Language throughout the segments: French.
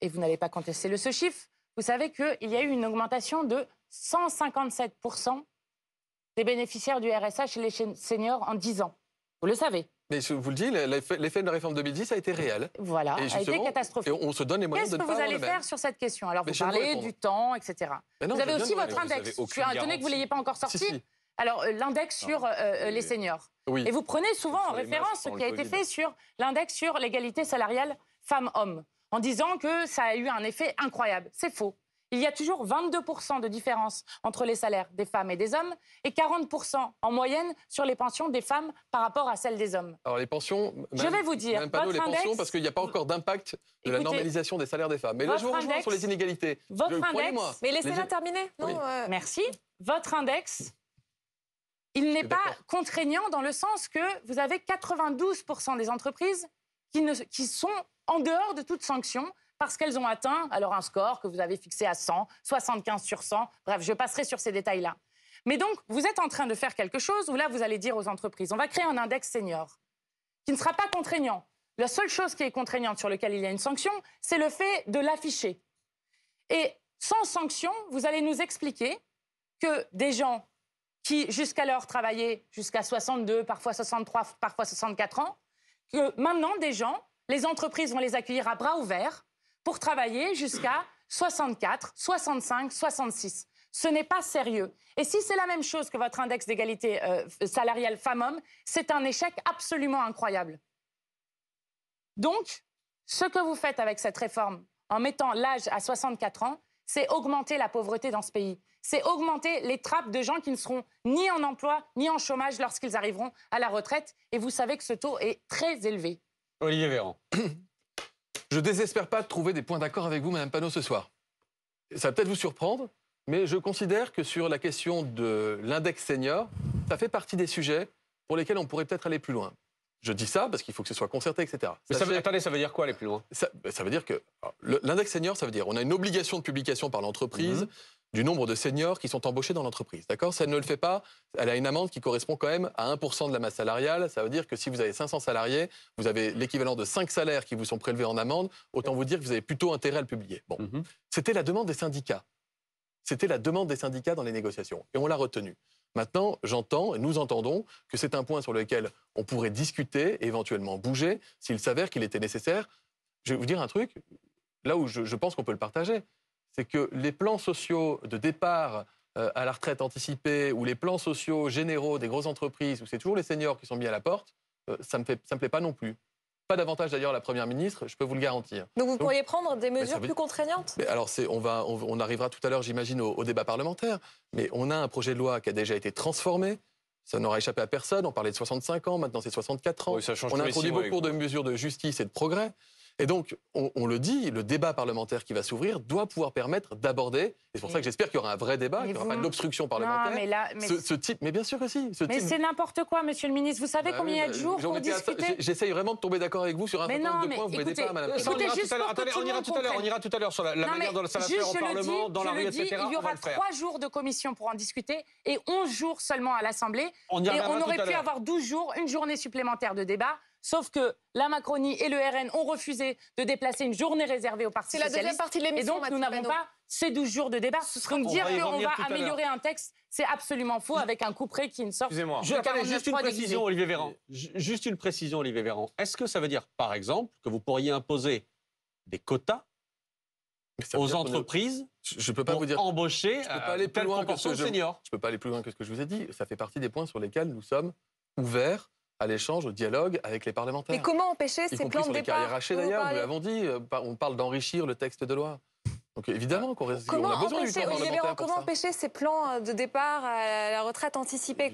et vous n'allez pas contester ce chiffre, vous savez qu'il y a eu une augmentation de 157% des bénéficiaires du RSA chez les seniors en 10 ans. Vous le savez. Mais je vous le dis, l'effet de la réforme 2010 a été réel. Voilà, a été catastrophique. Et on se donne les moyens de ne pas avoir le même. Qu'est-ce que vous allez faire sur cette question? Alors, vous parlez du temps, etc. Non, vous avez aussi votre index. Je suis étonnée que vous ne l'ayez pas encore sorti. Si. Alors, l'index sur les seniors. Oui. Et vous prenez souvent en référence ce qui a été fait sur l'index sur l'égalité salariale femmes-hommes, en disant que ça a eu un effet incroyable. C'est faux. Il y a toujours 22% de différence entre les salaires des femmes et des hommes et 40% en moyenne sur les pensions des femmes par rapport à celles des hommes. Alors les pensions, je vais vous dire, même pas les pensions parce qu'il n'y a pas encore d'impact de la normalisation des salaires des femmes. Mais là, je vous rejoins sur les inégalités. Votre index, mais laissez-la terminer. Non, oui. Merci. Votre index, il n'est pas contraignant dans le sens que vous avez 92% des entreprises qui sont en dehors de toute sanction, parce qu'elles ont atteint alors un score que vous avez fixé à 100, 75 sur 100. Bref, je passerai sur ces détails-là. Mais donc, vous êtes en train de faire quelque chose où là, vous allez dire aux entreprises, on va créer un index senior qui ne sera pas contraignant. La seule chose qui est contraignante sur laquelle il y a une sanction, c'est le fait de l'afficher. Et sans sanction, vous allez nous expliquer que des gens qui, jusqu'alors, travaillaient jusqu'à 62, parfois 63, parfois 64 ans, que maintenant, des gens, les entreprises vont les accueillir à bras ouverts pour travailler jusqu'à 64, 65, 66. Ce n'est pas sérieux. Et si c'est la même chose que votre index d'égalité salariale femmes-hommes, c'est un échec absolument incroyable. Donc, ce que vous faites avec cette réforme, en mettant l'âge à 64 ans, c'est augmenter la pauvreté dans ce pays. C'est augmenter les trappes de gens qui ne seront ni en emploi, ni en chômage lorsqu'ils arriveront à la retraite. Et vous savez que ce taux est très élevé. Olivier Véran. Je ne désespère pas de trouver des points d'accord avec vous, Mme Panot, ce soir. Ça va peut-être vous surprendre, mais je considère que sur la question de l'index senior, ça fait partie des sujets pour lesquels on pourrait peut-être aller plus loin. Je dis ça parce qu'il faut que ce soit concerté, etc. Mais attendez, ça veut dire quoi aller plus loin? Ça veut dire que l'index senior, ça veut dire on a une obligation de publication par l'entreprise du nombre de seniors qui sont embauchés dans l'entreprise. D'accord? Si elle ne le fait pas, elle a une amende qui correspond quand même à 1% de la masse salariale. Ça veut dire que si vous avez 500 salariés, vous avez l'équivalent de 5 salaires qui vous sont prélevés en amende. Autant vous dire que vous avez plutôt intérêt à le publier. Bon. C'était la demande des syndicats. C'était la demande des syndicats dans les négociations. Et on l'a retenue. Maintenant, j'entends et nous entendons que c'est un point sur lequel on pourrait discuter et éventuellement bouger s'il s'avère qu'il était nécessaire. Je vais vous dire un truc, là où je pense qu'on peut le partager, c'est que les plans sociaux de départ à la retraite anticipée ou les plans sociaux généraux des grosses entreprises où c'est toujours les seniors qui sont mis à la porte, ça me plaît pas non plus. Pas davantage d'ailleurs à la Première ministre, je peux vous le garantir. Donc vous pourriez prendre des mesures plus contraignantes? Mais alors on arrivera tout à l'heure, j'imagine, au débat parlementaire. Mais on a un projet de loi qui a déjà été transformé. Ça n'aura échappé à personne. On parlait de 65 ans, maintenant c'est 64 ans. Oui, ça change on a introduit beaucoup de mesures de justice et de progrès. Et donc, on le dit, le débat parlementaire qui va s'ouvrir doit pouvoir permettre d'aborder, et c'est pour ça que j'espère qu'il y aura un vrai débat, qu'il n'y aura pas de l'obstruction parlementaire. Non, mais là, ce type, mais bien sûr que si. Mais c'est n'importe quoi, monsieur le ministre. Vous savez combien il y a de jours pour discuter? J'essaye vraiment de tomber d'accord avec vous sur un certain nombre de points. Vous m'aidez pas, madame. On ira tout à l'heure sur la manière dont ça va se faire au Parlement, dans la rue, etc. Il y aura 3 jours de commission pour en discuter et 11 jours seulement à l'Assemblée. Et on aurait pu avoir 12 jours, une journée supplémentaire de débat. Sauf que la Macronie et le RN ont refusé de déplacer une journée réservée au Parti socialiste. C'est la deuxième partie de l'émission. Et donc, nous n'avons pas ces 12 jours de débat. Donc, dire qu'on va améliorer un texte, c'est absolument faux avec un couperet qui ne sort. Excusez-moi. Juste une précision, Olivier Véran. Juste une précision, Olivier Véran. Est-ce que ça veut dire, par exemple, que vous pourriez imposer des quotas aux entreprises je peux pas pour vous dire, embaucher je peux pas aller plus loin que ce que seniors? Je peux pas aller plus loin que ce que je vous ai dit. Ça fait partie des points sur lesquels nous sommes ouverts à l'échange, au dialogue avec les parlementaires. Mais comment empêcher ces plans de départ? Sur les carrières hachées d'ailleurs, nous l'avons dit, on parle d'enrichir le texte de loi. Donc évidemment qu'on a besoin du temps parlementaire. Comment empêcher ces plans de départ à la retraite anticipée?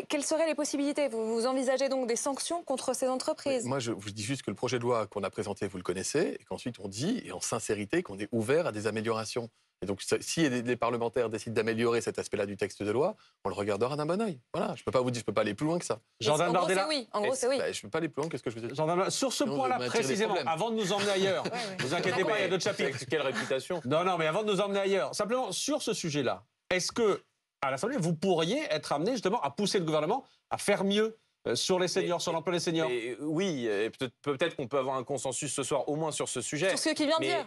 Quelles seraient les possibilités? Vous envisagez donc des sanctions contre ces entreprises? Moi, je vous dis juste que le projet de loi qu'on a présenté, vous le connaissez, et qu'ensuite on dit, et en sincérité, qu'on est ouvert à des améliorations. Et donc, si les parlementaires décident d'améliorer cet aspect-là du texte de loi, on le regardera d'un bon œil. Voilà, je ne peux pas vous dire, je ne peux pas aller plus loin que ça. Jordan Bardella. En gros, c'est oui. Je ne peux pas aller plus loin que ce que je vous ai dit. Sur ce point-là, précisément, avant de nous emmener ailleurs, vous inquiétez pas, il y a d'autres chapitres. Quelle réputation? Non, mais avant de nous emmener ailleurs, simplement, sur ce sujet-là, est-ce que, à l'Assemblée, vous pourriez être amené justement à pousser le gouvernement à faire mieux sur les seniors, sur l'emploi des seniors? Oui, et peut-être qu'on peut avoir un consensus ce soir, au moins sur ce sujet. Sur ce qu'il vient de dire.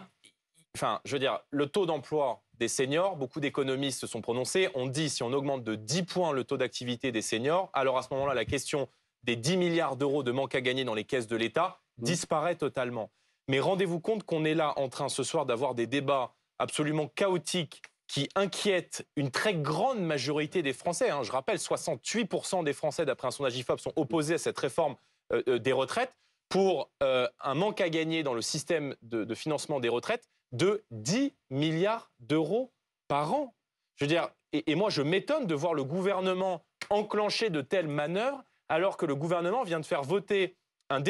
enfin, je veux dire, le taux d'emploi des seniors, beaucoup d'économistes se sont prononcés. On dit si on augmente de 10 points le taux d'activité des seniors, alors à ce moment-là, la question des 10 milliards d'euros de manque à gagner dans les caisses de l'État disparaît totalement. Mais rendez-vous compte qu'on est là en train ce soir d'avoir des débats absolument chaotiques qui inquiètent une très grande majorité des Français. Je rappelle, 68% des Français, d'après un sondage IFOP, sont opposés à cette réforme des retraites pour un manque à gagner dans le système de financement des retraites de 10 milliards d'euros par an. Je veux dire, et moi je m'étonne de voir le gouvernement enclencher de telles manœuvres alors que le gouvernement vient de faire voter un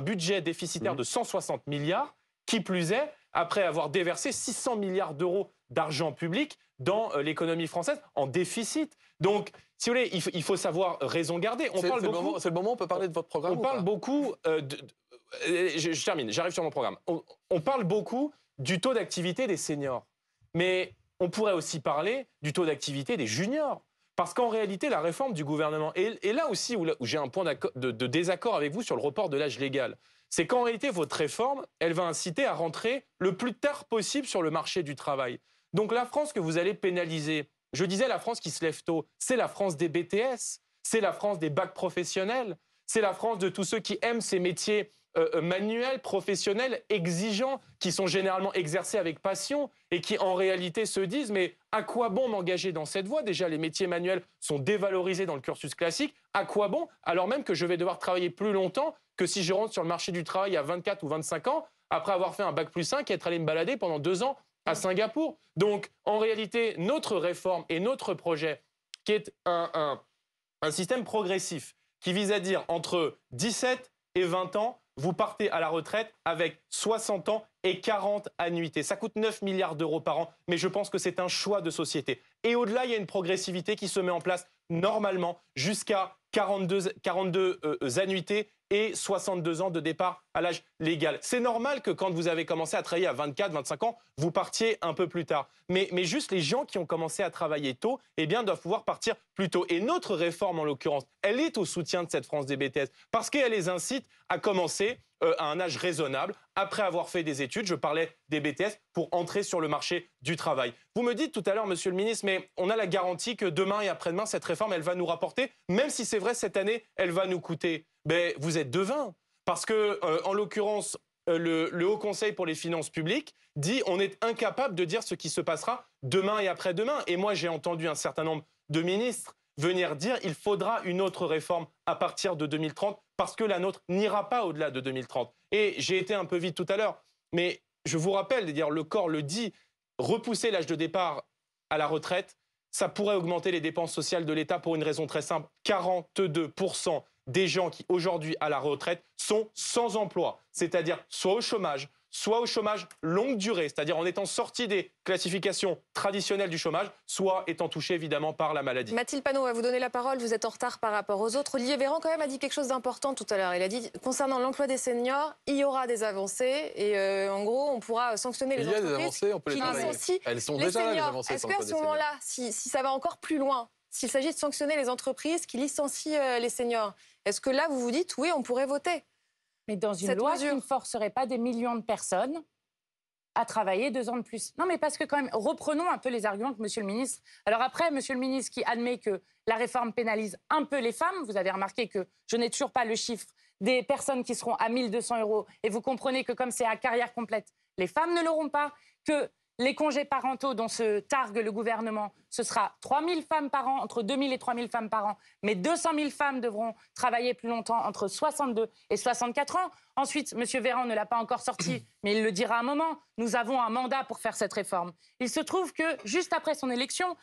budget déficitaire de 160 milliards, qui plus est, après avoir déversé 600 milliards d'euros d'argent public dans l'économie française en déficit. Donc, si vous voulez, il faut savoir raison garder. C'est le moment où on peut parler de votre programme. On parle beaucoup... je termine, j'arrive sur mon programme. On parle beaucoup du taux d'activité des seniors. Mais on pourrait aussi parler du taux d'activité des juniors. Parce qu'en réalité, la réforme du gouvernement, et là aussi où j'ai un point de désaccord avec vous sur le report de l'âge légal, c'est qu'en réalité, votre réforme, elle va inciter à rentrer le plus tard possible sur le marché du travail. Donc la France que vous allez pénaliser, je disais la France qui se lève tôt, c'est la France des BTS, c'est la France des bacs professionnels, c'est la France de tous ceux qui aiment ces métiers manuels, professionnels, exigeants, qui sont généralement exercés avec passion et qui en réalité se disent mais à quoi bon m'engager dans cette voie? Déjà les métiers manuels sont dévalorisés dans le cursus classique, à quoi bon alors même que je vais devoir travailler plus longtemps que si je rentre sur le marché du travail à 24 ou 25 ans après avoir fait un bac+5 et être allé me balader pendant 2 ans à Singapour. Donc en réalité notre réforme et notre projet qui est un système progressif qui vise à dire entre 17 et 20 ans, vous partez à la retraite avec 60 ans et 40 annuités. Ça coûte 9 milliards d'euros par an, mais je pense que c'est un choix de société. Et au-delà, il y a une progressivité qui se met en place normalement jusqu'à 42 annuités et 62 ans de départ à l'âge légal. C'est normal que quand vous avez commencé à travailler à 24, 25 ans, vous partiez un peu plus tard. Mais juste les gens qui ont commencé à travailler tôt, eh bien, doivent pouvoir partir plus tôt. Et notre réforme, en l'occurrence, elle est au soutien de cette France des BTS parce qu'elle les incite à commencer à un âge raisonnable, après avoir fait des études, je parlais des BTS, pour entrer sur le marché du travail. Vous me dites tout à l'heure, monsieur le ministre, mais on a la garantie que demain et après-demain, cette réforme, elle va nous rapporter, même si c'est vrai, cette année, elle va nous coûter. Ben, vous êtes devin, parce que, en l'occurrence, le Haut Conseil pour les finances publiques dit on est incapable de dire ce qui se passera demain et après-demain. Et moi, j'ai entendu un certain nombre de ministres venir dire il faudra une autre réforme à partir de 2030 parce que la nôtre n'ira pas au-delà de 2030. Et j'ai été un peu vite tout à l'heure, mais je vous rappelle, dire le corps le dit, repousser l'âge de départ à la retraite, ça pourrait augmenter les dépenses sociales de l'État pour une raison très simple. 42% des gens qui aujourd'hui à la retraite sont sans emploi, c'est-à-dire soit au chômage longue durée, c'est-à-dire en étant sortis des classifications traditionnelles du chômage, soit étant touchés évidemment par la maladie. Mathilde Panot, on va vous donner la parole, vous êtes en retard par rapport aux autres. Olivier Véran quand même a dit quelque chose d'important tout à l'heure. Il a dit, concernant l'emploi des seniors, il y aura des avancées et en gros, on pourra sanctionner les entreprises. Il y a des avancées, on peut les licencient. Elles sont les déjà seniors. là, les avancées. Est-ce qu'à ce moment-là, si ça va encore plus loin, s'il s'agit de sanctionner les entreprises qui licencient les seniors, est-ce que là, vous vous dites, oui, on pourrait voter? Mais dans une loi qui ne forcerait pas des millions de personnes à travailler 2 ans de plus. Non, mais parce que quand même, reprenons un peu les arguments que monsieur le ministre... Alors après, monsieur le ministre qui admet que la réforme pénalise un peu les femmes, vous avez remarqué que je n'ai toujours pas le chiffre des personnes qui seront à 1 200 €, et vous comprenez que comme c'est à carrière complète, les femmes ne l'auront pas, que les congés parentaux dont se targue le gouvernement, ce sera 3 000 femmes par an, entre 2 000 et 3 000 femmes par an, mais 200 000 femmes devront travailler plus longtemps, entre 62 et 64 ans. Ensuite, M. Véran ne l'a pas encore sorti, mais il le dira à un moment, nous avons un mandat pour faire cette réforme. Il se trouve que, juste après son élection,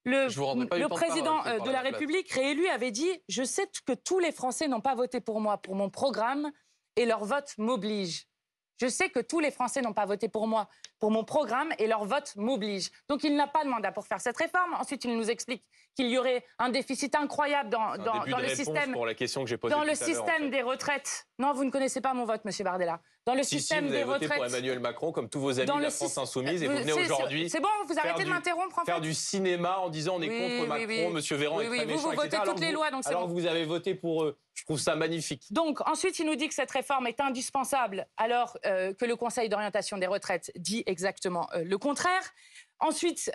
le président de la République réélu avait dit « Je sais que tous les Français n'ont pas voté pour moi, pour mon programme, et leur vote m'oblige. » Je sais que tous les Français n'ont pas voté pour moi, pour mon programme, et leur vote m'oblige. Donc il n'a pas de mandat pour faire cette réforme. Ensuite, il nous explique qu'il y aurait un déficit incroyable dans le système, pour la question que j'ai posée dans le système des retraites. Non, vous ne connaissez pas mon vote, monsieur Bardella. dans le Si, système vous des avez voté retraites. pour Emmanuel Macron, comme tous vos amis Dans de la le France syst- Insoumise, et vous venez aujourd'hui C'est bon, vous arrêtez de m'interrompre, en fait. faire du cinéma en disant on est Oui, contre oui, Macron, oui. Monsieur Véran Oui, est oui, très vous, méchant, vous votez etc. toutes les lois, donc c'est alors bon. que vous avez voté pour eux. Je trouve ça magnifique. Donc, ensuite, il nous dit que cette réforme est indispensable, alors que le Conseil d'orientation des retraites dit exactement le contraire. Ensuite,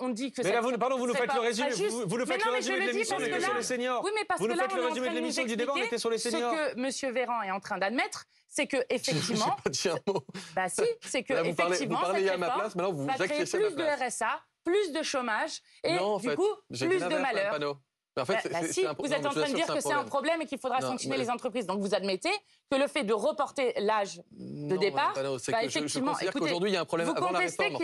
on dit que... Mais là, vous nous faites le résumé. juste. Vous nous faites le résumé de l'émission, on était sur les seniors. Oui, mais parce Vous que nous là, faites on le est en résumé train de de nous l'émission du débat, on expliquer était sur les seniors. ce que M. Véran est en train d'admettre, c'est que effectivement, J'ai pas dit un mot. bah si, c'est que Là, vous effectivement, parlez cette à ma réforme place, maintenant vous va créer acquiescez à ma plus de place. RSA, plus de chômage et Non, en du fait, coup j'ai plus dit de l'inverse, Madame malheur. Panot. Mais en fait, Si, vous êtes en train de dire que c'est un problème et qu'il faudra Non, sanctionner mais- les entreprises. Donc vous admettez que le fait de reporter l'âge de départ, bah, effectivement, je considère écoutez, qu'aujourd'hui, il y a un problème vous avant la contestez réforme.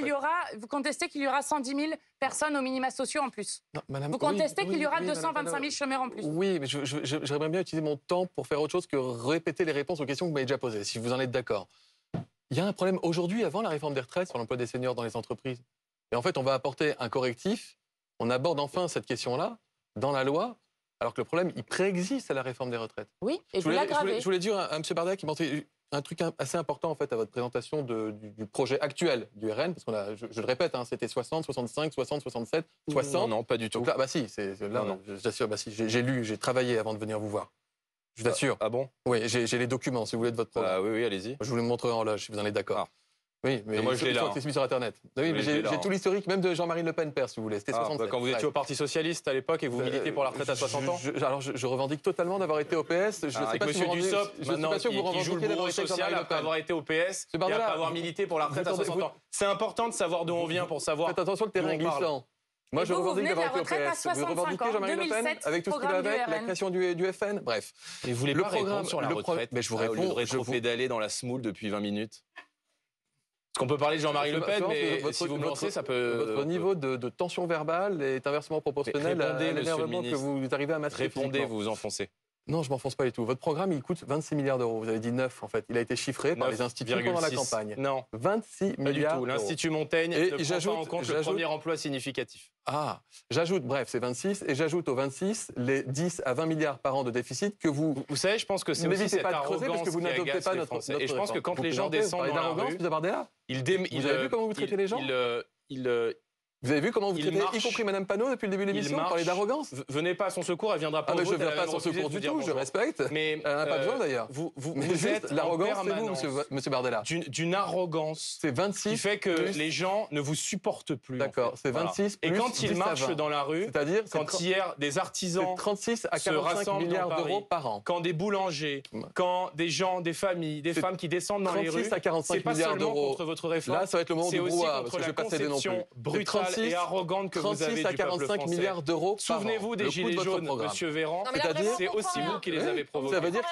vous contestez qu'il y aura 110 000 personnes aux minima sociaux en plus. Non, madame, Vous contestez oui, qu'il y aura oui, 225 000 chômeurs en plus. Oui, mais j'aimerais bien utiliser mon temps pour faire autre chose que répéter les réponses aux questions que vous m'avez déjà posées, si vous en êtes d'accord. Il y a un problème aujourd'hui, avant la réforme des retraites, sur l'emploi des seniors dans les entreprises. Et en fait, on va apporter un correctif. On aborde enfin cette question-là dans la loi, alors que le problème, il préexiste à la réforme des retraites. Oui, et Je vous l'aggravez. voulais dire à M. Bardet qui montait un truc assez important en fait à votre présentation du projet actuel du RN, parce qu'on a, je le répète, hein, c'était 60, 65, 60, 67, 60. Non, pas du tout. Donc là, bah si, là, Non. j'assure, bah si, j'ai lu, j'ai travaillé avant de venir vous voir. Je vous assure. Ah bon? Oui, j'ai les documents, si vous voulez, de votre programme. Oui, allez-y. Je vous les montrerai en loge, si vous en êtes d'accord. Ah. Oui, mais moi, je l'ai là. C'est mis sur Internet. Oui, mais je l'ai là, j'ai hein. tout l'historique, même de Jean-Marie Le Pen, père, si vous voulez. C'était 67. Quand vous étiez au Parti Socialiste à l'époque et que vous militez pour la retraite à 60 ans? Alors, je revendique totalement d'avoir été au PS. Je sais Avec pas si M. vous Dussopt, je suis maintenant, pas sûr que vous qui joue le revendiquez bourreau d'avoir été comme social Marie Le après Pen. avoir été au PS et Bardella, après avoir milité pour la retraite à 60 ans. C'est important de savoir d'où on vient pour savoir. Faites attention, le terrain est d'où on parle. glissant. Moi, Et je vous revendique venez de la d'avoir été au retraite à PS. Vous 65 revendiquez ans, Jean-Marie Le Pen 2007, avec tout ce qu'il programme avait, du la RN. création du FN. Bref. Et vous voulez Le pas répondre programme sur la retraite, mais je vous au lieu réponds. de Je vous- rétro-pédaler dans la smoule depuis 20 minutes. Parce qu'on peut parler de Jean-Marie Le Pen, mais si vous me lancez, ça peut... Votre niveau de tension verbale est inversement proportionnel à Répondez, monsieur le l'énervement que ministre. vous arrivez à masquer. Répondez, physiquement. vous vous enfoncez. Non, je m'enfonce pas du tout. Votre programme, il coûte 26 milliards d'euros. Vous avez dit 9, en fait. Il a été chiffré par les instituts pendant la 9,6. campagne. Non, 26 pas du milliards tout. d'euros. L'Institut Montaigne Et ne prend pas en compte le premier emploi significatif. Ah, j'ajoute, bref, c'est 26, et j'ajoute aux 26 les 10 à 20 milliards par an de déficit que vous... Vous savez, je pense que c'est aussi N'hésitez cette pas à creuser parce arrogance que vous qui n'adoptez agace pas les notre Français. notre Et je pense que réforme. quand Vous les gens plaisantez, descendent vous dans parlez la d'arrogance, rue, M. Bardella vous avez vu comment vous traitez les gens Vous avez vu comment vous Il traitez, marche. y compris Mme Panot, depuis le début de l'émission, marche. parler d'arrogance? Venez pas à son secours, elle viendra pas Ah, au mais je vote, ne viens elle pas va à son refuser de secours vous du dire tout, je bonjour. respecte. Mais Elle n'en a pas besoin d'ailleurs. Vous Mais êtes juste, en l'arrogance, c'est vous, permanence monsieur Bardella. d'une arrogance C'est 26 qui fait que plus- les gens ne vous supportent plus. D'accord, en fait. c'est Voilà. 26 Et plus quand 10 ils à marchent 20. dans la rue, C'est-à-dire, quand hier des artisans, c'est 36 à se 45 rassemblent milliards dans Paris, d'euros par an. quand des boulangers, quand des gens, des familles, des C'est femmes qui descendent dans les 36 rues, à 45 c'est pas milliards seulement d'euros. contre votre réforme, Là, ça va être le moment c'est du aussi brouhaha, parce contre que je la vais pas céder non plus. conception brutale et arrogante que vous avez 36 du à peuple 45 français. milliards d'euros par an. Souvenez-vous des Le coût de Gilets votre jaunes, programme. Monsieur Véran. Non, mais là, C'est-à-dire, vraiment, C'est on comprend aussi rien. vous qui les Oui. avez provoqués. Ça veut dire que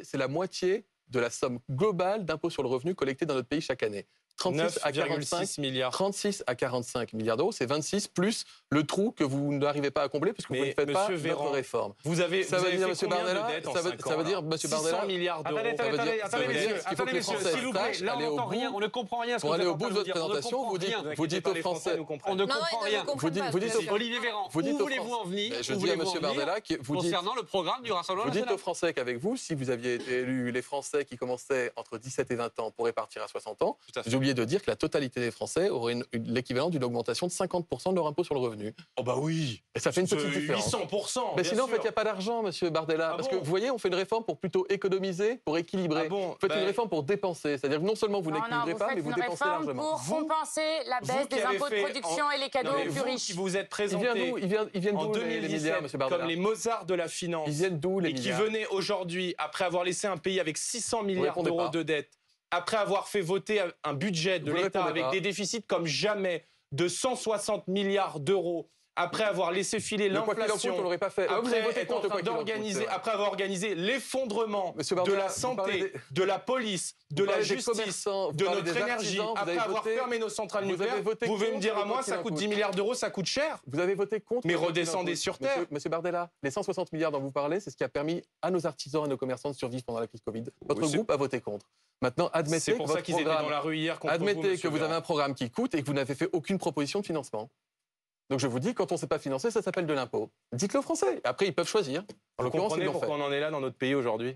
c'est la moitié de la somme globale d'impôts sur le revenu collectés dans notre pays chaque année. 36 à 45 9,6 milliards. 36 à 45 milliards d'euros, c'est 26 plus le trou que vous n'arrivez pas à combler puisque vous Mais ne faites pas Monsieur Véran, notre réforme. Vous avez Ça veut fait dire, monsieur combien Bardella, de dettes en ça veut 5 ça veut ans, dire, là monsieur Bardella, 600 milliards d'euros. ça veut dire- ça veut dire qu'il faut que les Français s'il vous plaît, sachent là on aller au n'entend rien, bout. on ne comprend rien. à ce Pour que aller vous au êtes bout en de train votre dire. On ne présentation, comprend vous dites, rien. vous dites aux Français, On ne Non, comprend non, ils rien. ne comprennent pas. vous dites bien aux sûr. Olivier Véran, Vous dites où aux voulez-vous en venir je Où dis à voulez-vous monsieur en venir Bardella, vous dites, concernant le programme du Rassemblement vous dites national. aux Français qu'avec vous, si vous aviez été élu, les Français qui commençaient entre 17 et 20 ans pourraient partir à 60 ans. Tout à fait. J'ai oublié de dire que la totalité des Français auraient l'équivalent d'une augmentation de 50% de leur impôt sur le revenu. Oh bah oui. Et ça fait une petite différence. 800%. Mais bien sinon, en fait, il sûr. n'y a pas d'argent, monsieur Bardella. Ah parce bon que vous voyez, on fait une réforme pour plutôt économiser, pour équilibrer. Ah bon, Vous faites ben- une réforme pour dépenser. C'est-à-dire que non seulement vous Non, n'équilibrez vous pas, faites mais vous une dépensez réforme largement. pour compenser la Vous baisse qui des avez impôts de fait production et les cadeaux Non, mais aux plus vous riches. qui vous êtes Ils présenté viennent d'où Ils viennent en d'où les milliards, 2017 monsieur Bardella comme les Mozart de la finance Ils viennent d'où les et qui milliards venaient aujourd'hui, après avoir laissé un pays avec 600 milliards répondez d'euros pas. de dettes, après avoir fait voter un budget de Vous l'État répondez avec pas. des déficits comme jamais de 160 milliards d'euros, après avoir laissé filer Le quoi qu'il en coûte, on l'inflation, l'aurait pas fait. Ah, vous avez après voté être en contre le train quoi qu'il en coûte, d'organiser, c'est vrai. après avoir organisé l'effondrement Monsieur de Bardella, la vous parlez santé, des- de la police, de Vous la parlez des justice, commerçants, vous de parlez notre des énergie, artisans, vous après avez avoir voté- fermé nos centrales vous avez nucléaires, voté vous pouvez me contre dire le à moi quoi qu'il ça en coûte coûte. 10 milliards d'euros, ça coûte cher. Vous avez voté contre. Mais le quoi qu'il en redescendez coûte. sur terre. Monsieur Bardella, les 160 milliards dont vous parlez, c'est ce qui a permis à nos artisans et nos commerçants de survivre pendant la crise Covid. Votre Oui, c'est- groupe a voté contre. Maintenant, admettez C'est que pour ça votre qu'ils étaient dans programme, la rue hier contre admettez vous, que vous avez un programme qui coûte et que vous n'avez fait aucune proposition de financement. Donc je vous dis, quand on ne sait pas financer, ça s'appelle de l'impôt. Dites-le aux Français. Après, ils peuvent choisir. En Vous l'occurrence, ils comprenez l'ont fait. pourquoi on en est là dans notre pays aujourd'hui?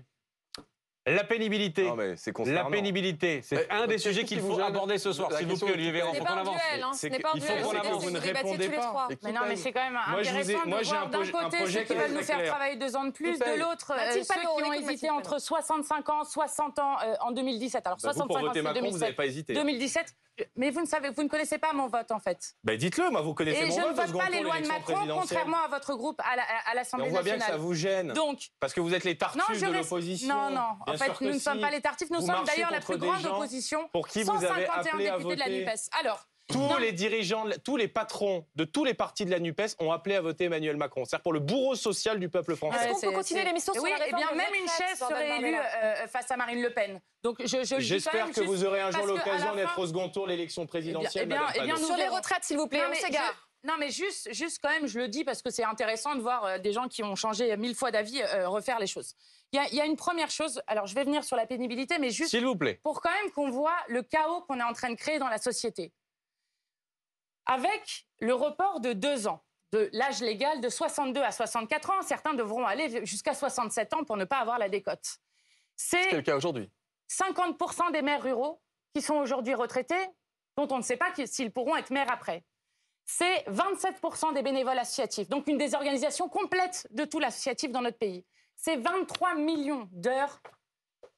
La pénibilité. Non, mais c'est La concernant. pénibilité, c'est un des sujets qu'il faut aborder ce soir. La S'il vous question plaît, Olivier Véran, Ce faut n'est qu'on pas un avance. duel, hein. Ce C'est n'est pas un qu'il faut duel. qu'on c'est avance. que Vous ne vous débattiez répondez tous les pas. trois. Et qui Mais non, mais paye c'est quand même Moi, je vous ai- intéressant moi, de j'ai voir un d'un projet- un côté projet ceux qui qui est veulent nous très faire clair. travailler 2 ans de plus, Qui paye de l'autre Mathilde ceux Panot, qui ont écoute hésité Mathilde entre 65 ans, 60 ans en 2017. Alors Bah, vous, 65 pour ans, voter c'est Macron, vous 2007. n'avez pas hésité. 2017. Mais vous ne connaissez pas mon vote en fait. Ben dites-le, moi, vous connaissez Et mon je ne vote au vote second pas tour les lois de l'élection Macron, présidentielle. contrairement à votre groupe à Et l'Assemblée on voit bien que ça nationale. vous gêne. Donc, Parce que vous êtes les non, tartuffes de l'opposition. Non, non. Bien En fait, sûr que nous ne si. sommes pas les tartifs. Nous Vous sommes marchez d'ailleurs la contre plus des grande gens opposition. pour qui vous avez 151 appelé à députés de la voter. NUPES. Alors, Tous non. les dirigeants, tous les patrons de tous les partis de la NUPES ont appelé à voter Emmanuel Macron. C'est-à-dire pour le bourreau social du peuple français. Est-ce qu'on c'est- peut continuer c'est- l'émission sur oui, la eh réforme bien, des même une retraites, chaise Jordan serait élue Bardella face à Marine Le Pen. Donc, je le dis quand J'espère même que vous juste aurez un jour parce qu'à la l'occasion d'être fin- au second tour de l'élection présidentielle. Eh bien, Madame Panot. nous Sur les verrons. retraites, s'il vous plaît, Non, on mais s'égare. Non, mais juste quand même, je le dis parce que c'est intéressant de voir des gens qui ont changé 1000 fois d'avis refaire les choses. Il y a une première chose, alors je vais venir sur la pénibilité, mais juste S'il vous plaît. pour quand même qu'on voit le chaos qu'on est en train de créer dans la société. Avec le report de 2 ans de l'âge légal de 62 à 64 ans, certains devront aller jusqu'à 67 ans pour ne pas avoir la décote. C'est le cas aujourd'hui. 50% des maires ruraux qui sont aujourd'hui retraités, dont on ne sait pas s'ils pourront être maires après. C'est 27% des bénévoles associatifs, donc une désorganisation complète de tout l'associatif dans notre pays. C'est 23 millions d'heures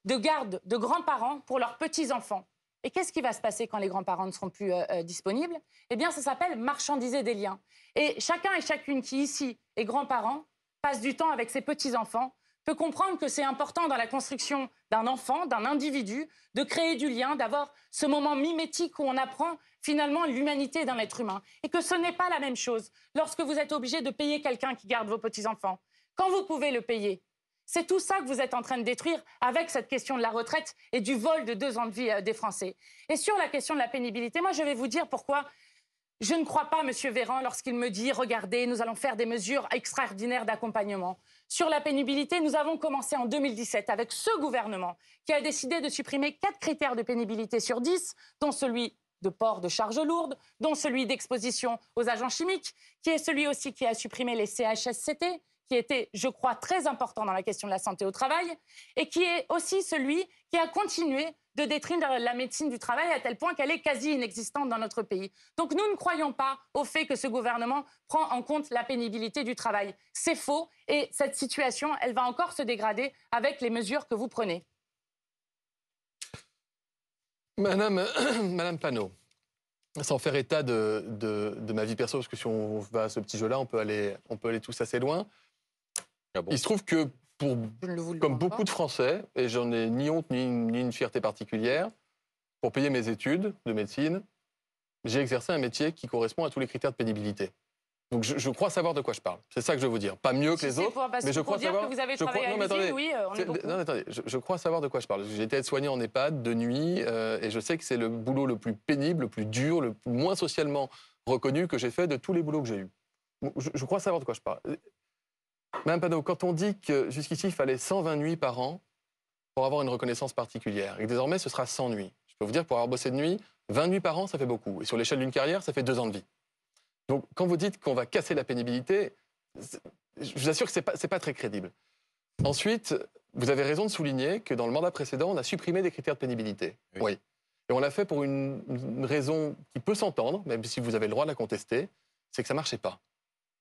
de garde de grands-parents pour leurs petits-enfants. Et qu'est-ce qui va se passer quand les grands-parents ne seront plus disponibles? Eh bien, ça s'appelle marchandiser des liens. Et chacun et chacune qui, ici, est grand-parent, passe du temps avec ses petits-enfants, peut comprendre que c'est important dans la construction d'un enfant, d'un individu, de créer du lien, d'avoir ce moment mimétique où on apprend finalement l'humanité d'un être humain. Et que ce n'est pas la même chose lorsque vous êtes obligé de payer quelqu'un qui garde vos petits-enfants. Quand vous pouvez le payer, c'est tout ça que vous êtes en train de détruire avec cette question de la retraite et du vol de 2 ans de vie des Français. Et sur la question de la pénibilité, moi je vais vous dire pourquoi je ne crois pas M. Véran lorsqu'il me dit « Regardez, nous allons faire des mesures extraordinaires d'accompagnement ». Sur la pénibilité, nous avons commencé en 2017 avec ce gouvernement qui a décidé de supprimer 4 critères de pénibilité sur 10, dont celui de port de charges lourdes, dont celui d'exposition aux agents chimiques, qui est celui aussi qui a supprimé les CHSCT, qui était, je crois, très important dans la question de la santé au travail, et qui est aussi celui qui a continué de détruire la médecine du travail à tel point qu'elle est quasi inexistante dans notre pays. Donc nous ne croyons pas au fait que ce gouvernement prend en compte la pénibilité du travail. C'est faux, et cette situation, elle va encore se dégrader avec les mesures que vous prenez. Madame Panot, sans faire état de ma vie perso, parce que si on va à ce petit jeu-là, on peut aller tous assez loin. Ah bon. Il se trouve que, comme beaucoup de Français, et j'en ai ni honte ni une fierté particulière, pour payer mes études de médecine, j'ai exercé un métier qui correspond à tous les critères de pénibilité. Donc je crois savoir de quoi je parle. C'est ça que je veux vous dire. Pas mieux que les autres, mais je crois savoir. Que vous avez travaillé à l'usine, oui, on est beaucoup. Non, attendez, je crois savoir de quoi je parle. J'ai été aide-soignant en EHPAD de nuit, et je sais que c'est le boulot le plus pénible, le plus dur, le moins socialement reconnu que j'ai fait de tous les boulots que j'ai eus. Je crois savoir de quoi je parle. Madame Panot, quand on dit que jusqu'ici, il fallait 120 nuits par an pour avoir une reconnaissance particulière, et que désormais, ce sera 100 nuits. Je peux vous dire, pour avoir bossé de nuit, 20 nuits par an, ça fait beaucoup. Et sur l'échelle d'une carrière, ça fait 2 ans de vie. Donc, quand vous dites qu'on va casser la pénibilité, je vous assure que ce n'est pas très crédible. Ensuite, vous avez raison de souligner que dans le mandat précédent, on a supprimé des critères de pénibilité. Oui. Et on l'a fait pour une raison qui peut s'entendre, même si vous avez le droit de la contester, c'est que ça ne marchait pas.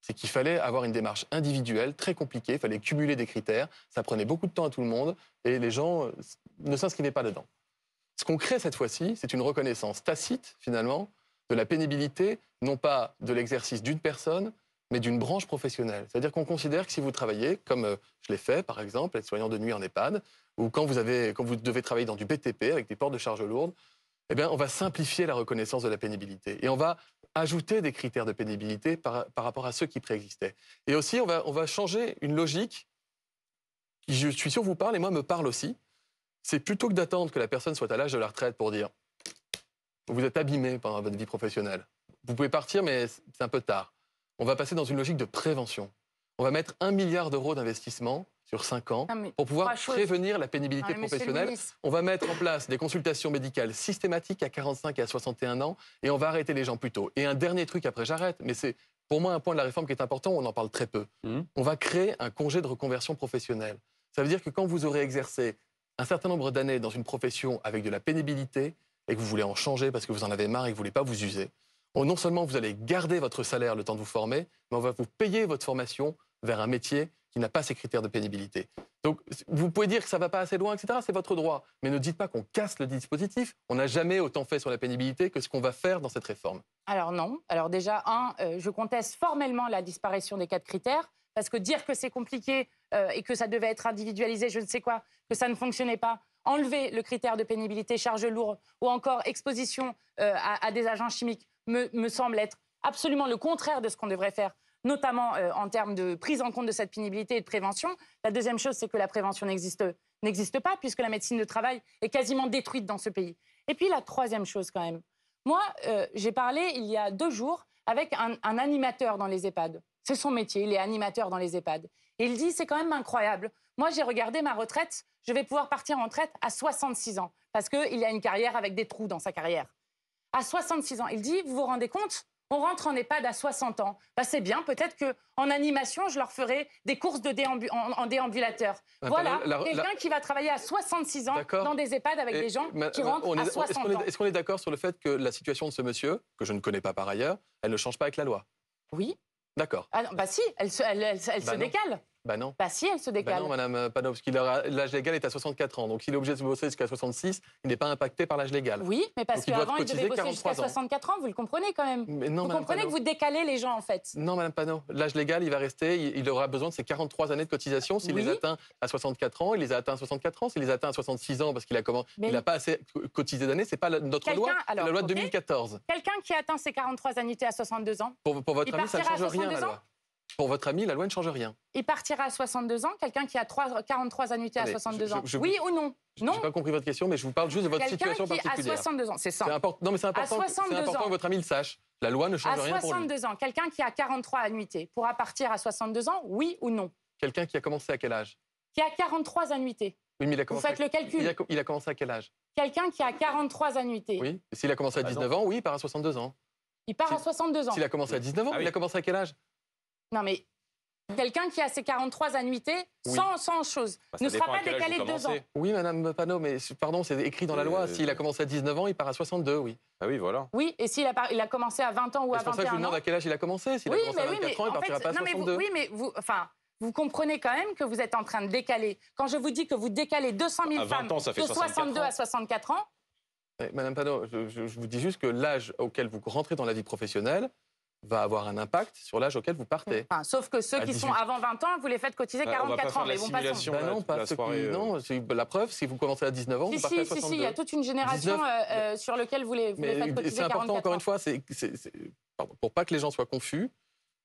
C'est qu'il fallait avoir une démarche individuelle, très compliquée, il fallait cumuler des critères, ça prenait beaucoup de temps à tout le monde, et les gens ne s'inscrivaient pas dedans. Ce qu'on crée cette fois-ci, c'est une reconnaissance tacite, finalement, de la pénibilité, non pas de l'exercice d'une personne, mais d'une branche professionnelle. C'est-à-dire qu'on considère que si vous travaillez, comme je l'ai fait, par exemple, être soignant de nuit en EHPAD, ou quand vous devez travailler dans du BTP avec des ports de charges lourdes, eh bien, on va simplifier la reconnaissance de la pénibilité. Et on va ajouter des critères de pénibilité par rapport à ceux qui préexistaient. Et aussi, on va changer une logique qui, je suis sûr, vous parle, et moi, me parle aussi. C'est plutôt que d'attendre que la personne soit à l'âge de la retraite pour dire « vous êtes abîmé pendant votre vie professionnelle. Vous pouvez partir, mais c'est un peu tard. » On va passer dans une logique de prévention. On va mettre 1 milliard d'euros d'investissement sur 5 ans pour pouvoir prévenir la pénibilité professionnelle. On va mettre en place des consultations médicales systématiques à 45 et à 61 ans et on va arrêter les gens plus tôt. Et un dernier truc, après j'arrête, mais c'est pour moi un point de la réforme qui est important, on en parle très peu. On va créer un congé de reconversion professionnelle. Ça veut dire que quand vous aurez exercé un certain nombre d'années dans une profession avec de la pénibilité et que vous voulez en changer parce que vous en avez marre et que vous ne voulez pas vous user, non seulement vous allez garder votre salaire le temps de vous former, mais on va vous payer votre formation vers un métier qui n'a pas ces critères de pénibilité. Donc, vous pouvez dire que ça ne va pas assez loin, etc., c'est votre droit. Mais ne dites pas qu'on casse le dispositif. On n'a jamais autant fait sur la pénibilité que ce qu'on va faire dans cette réforme. Alors non. Alors déjà, je conteste formellement la disparition des 4 critères, parce que dire que c'est compliqué et que ça devait être individualisé, je ne sais quoi, que ça ne fonctionnait pas, enlever le critère de pénibilité, charge lourde, ou encore exposition à des agents chimiques, me semble être absolument le contraire de ce qu'on devrait faire, notamment en termes de prise en compte de cette pénibilité et de prévention. La deuxième chose, c'est que la prévention n'existe pas, puisque la médecine de travail est quasiment détruite dans ce pays. Et puis la troisième chose quand même. Moi, j'ai parlé il y a 2 jours avec un animateur dans les EHPAD. C'est son métier, il est animateur dans les EHPAD. Et il dit, c'est quand même incroyable. Moi, j'ai regardé ma retraite, je vais pouvoir partir en retraite à 66 ans, parce qu'il a une carrière avec des trous dans sa carrière. À 66 ans, il dit, vous vous rendez compte ? On rentre en EHPAD à 60 ans. Bah, c'est bien, peut-être qu'en animation, je leur ferai des courses en déambulateur. Voilà, quelqu'un qui va travailler à 66 ans dans des EHPAD avec des gens qui rentrent à 60 ans. Est-ce qu'on est d'accord sur le fait que la situation de ce monsieur, que je ne connais pas par ailleurs, elle ne change pas avec la loi? Oui. D'accord. Ah non, bah si, elle se décale. Bah non. Bah si, elle se décale. Bah non, madame Panot, parce que l'âge légal est à 64 ans. Donc s'il est obligé de se bosser jusqu'à 66, il n'est pas impacté par l'âge légal. Oui, mais parce qu'avant, il devait bosser jusqu'à ans. 64 ans, vous le comprenez quand même. Mais non, vous comprenez que vous décalez les gens, en fait. Non, madame Panot, l'âge légal, il va rester, il aura besoin de ses 43 années de cotisation. S'il les atteint à 64 ans, il les a atteints à 64 ans. S'il les atteint à 66 ans, parce qu'il n'a pas assez cotisé d'années, c'est pas notre loi, c'est la loi de 2014. Quelqu'un qui atteint ses 43 annuités à 62 ans, pour votre ami, ça ne change rien, la loi. Pour votre ami, la loi ne change rien. Il partira à 62 ans, quelqu'un qui a 43 annuités à 62 ans. Oui ou non? Non. Je n'ai pas compris votre question, mais je vous parle juste de votre situation particulière. Quelqu'un qui a 62 ans, c'est ça. Non, mais c'est important que votre ami le sache. La loi ne change rien pour lui. À 62 ans, quelqu'un qui a 43 annuités pourra partir à 62 ans, oui ou non? Quelqu'un qui a commencé à quel âge? Qui a 43 annuités. Oui, mais vous faites le calcul. Il a commencé à quel âge? Quelqu'un qui a 43 annuités. Oui. S'il a commencé à 19 ans, oui, il part à 62 ans. Il part à 62 ans. S'il a commencé à 19 ans, il a commencé à quel âge? Non, mais quelqu'un qui a ses 43 annuités, sans chose, ne sera pas décalé de 2 ans. Oui, madame Panot, mais pardon, c'est écrit dans la loi. S'il a commencé à 19 ans, il part à 62, oui. Ah oui, voilà. Oui, et s'il a commencé à 20 ans ou à 21 ans... C'est pour ça que je vous demande à quel âge il a commencé. S'il a commencé à 24 ans, il ne partira pas à 62. Oui, mais vous comprenez quand même que vous êtes en train de décaler. Quand je vous dis que vous décalez 200 000 femmes de 62 à 64 ans... Madame Panot, je vous dis juste que l'âge auquel vous rentrez dans la vie professionnelle va avoir un impact sur l'âge auquel vous partez. Enfin, sauf que ceux qui sont avant 20 ans, vous les faites cotiser 44 ans. Mais bon, passons. Non, pas ceux qui... Non, la preuve, si vous commencez à 19 ans, vous partez à 62. Si, il y a toute une génération sur laquelle vous les faites cotiser 44 ans. C'est important, encore une fois, pour pas que les gens soient confus,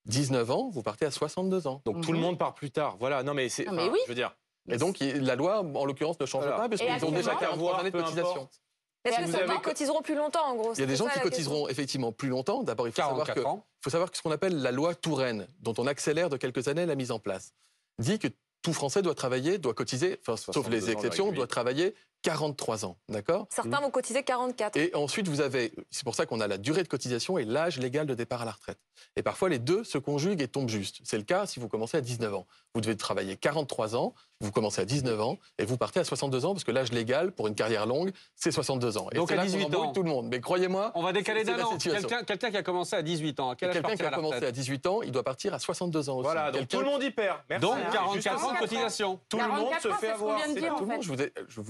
19 ans, vous partez à 62 ans. Donc tout le monde part plus tard. Voilà, non mais c'est... Mais oui. Je veux dire... Et donc, la loi, en l'occurrence, ne change pas, parce qu'ils ont déjà 43 années de cotisation. Est-ce que certains cotiseront plus longtemps, en gros? Il y a des gens qui cotiseront effectivement plus longtemps. D'abord, il faut savoir que ce qu'on appelle la loi Touraine, dont on accélère de quelques années la mise en place, dit que tout Français doit cotiser, sauf les exceptions, doit travailler 43 ans, d'accord? Certains vont cotiser 44. Et ensuite, c'est pour ça qu'on a la durée de cotisation et l'âge légal de départ à la retraite. Et parfois, les deux se conjuguent et tombent juste. C'est le cas si vous commencez à 19 ans. Vous devez travailler 43 ans, vous commencez à 19 ans et vous partez à 62 ans parce que l'âge légal pour une carrière longue, c'est 62 ans. Et donc c'est à là 18 ans, tout le monde. Mais croyez-moi, on va décaler d'un an. Quelqu'un qui a commencé à 18 ans, quelqu'un qui a commencé à 18 ans, il doit partir à 62 ans aussi. Voilà, donc tout le monde y perd. Merci. Donc 44 ans de cotisation. Tout le monde se fait avoir. Je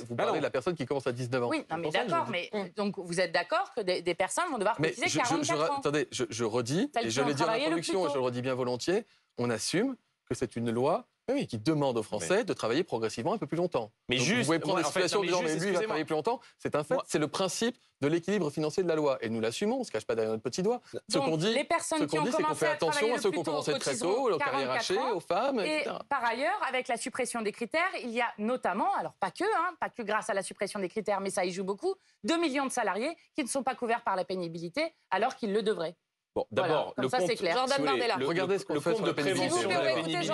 vous parlez de la personne qui commence à 19 ans. Oui, non, mais d'accord, mais donc vous êtes d'accord que des personnes vont devoir cotiser 44 ans. Attendez, je redis, et je l'ai dit en introduction et je le redis bien volontiers, on assume que c'est une loi qui demande aux Français de travailler progressivement un peu plus longtemps. Mais donc, juste, vous pouvez prendre des situations de gens, mais lui, il va travailler plus longtemps. C'est un fait, c'est le principe de l'équilibre financier de la loi. Et nous l'assumons, on ne se cache pas derrière notre petit doigt. Ce qu'on dit, c'est qu'on fait attention à ceux qui ont commencé très tôt, aux carrières hachées, aux femmes, etc. Et par ailleurs, avec la suppression des critères, il y a notamment, alors pas que grâce à la suppression des critères, mais ça y joue beaucoup, 2 millions de salariés qui ne sont pas couverts par la pénibilité alors qu'ils le devraient. Bon, d'abord, regardez ce qu'on fait sur de prévention de la pénibilité,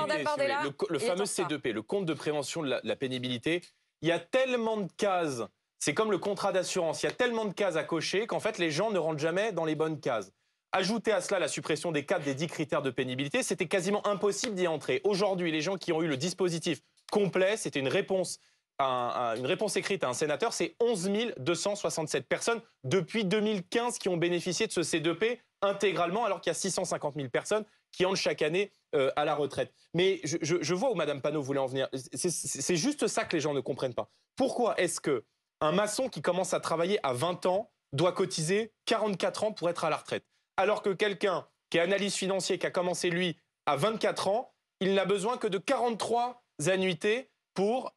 le fameux C2P, le compte de prévention de la pénibilité. Il y a tellement de cases, c'est comme le contrat d'assurance, il y a tellement de cases à cocher qu'en fait les gens ne rentrent jamais dans les bonnes cases. Ajoutez à cela la suppression des 4 des 10 critères de pénibilité, c'était quasiment impossible d'y entrer. Aujourd'hui, les gens qui ont eu le dispositif complet, c'était une réponse une réponse écrite à un sénateur, c'est 11 267 personnes depuis 2015 qui ont bénéficié de ce C2P intégralement, alors qu'il y a 650 000 personnes qui entrent chaque année à la retraite. Mais je vois où Mme Panot voulait en venir. C'est juste ça que les gens ne comprennent pas. Pourquoi est-ce qu'un maçon qui commence à travailler à 20 ans doit cotiser 44 ans pour être à la retraite, alors que quelqu'un qui est analyste financier, qui a commencé, lui, à 24 ans, il n'a besoin que de 43 annuités pour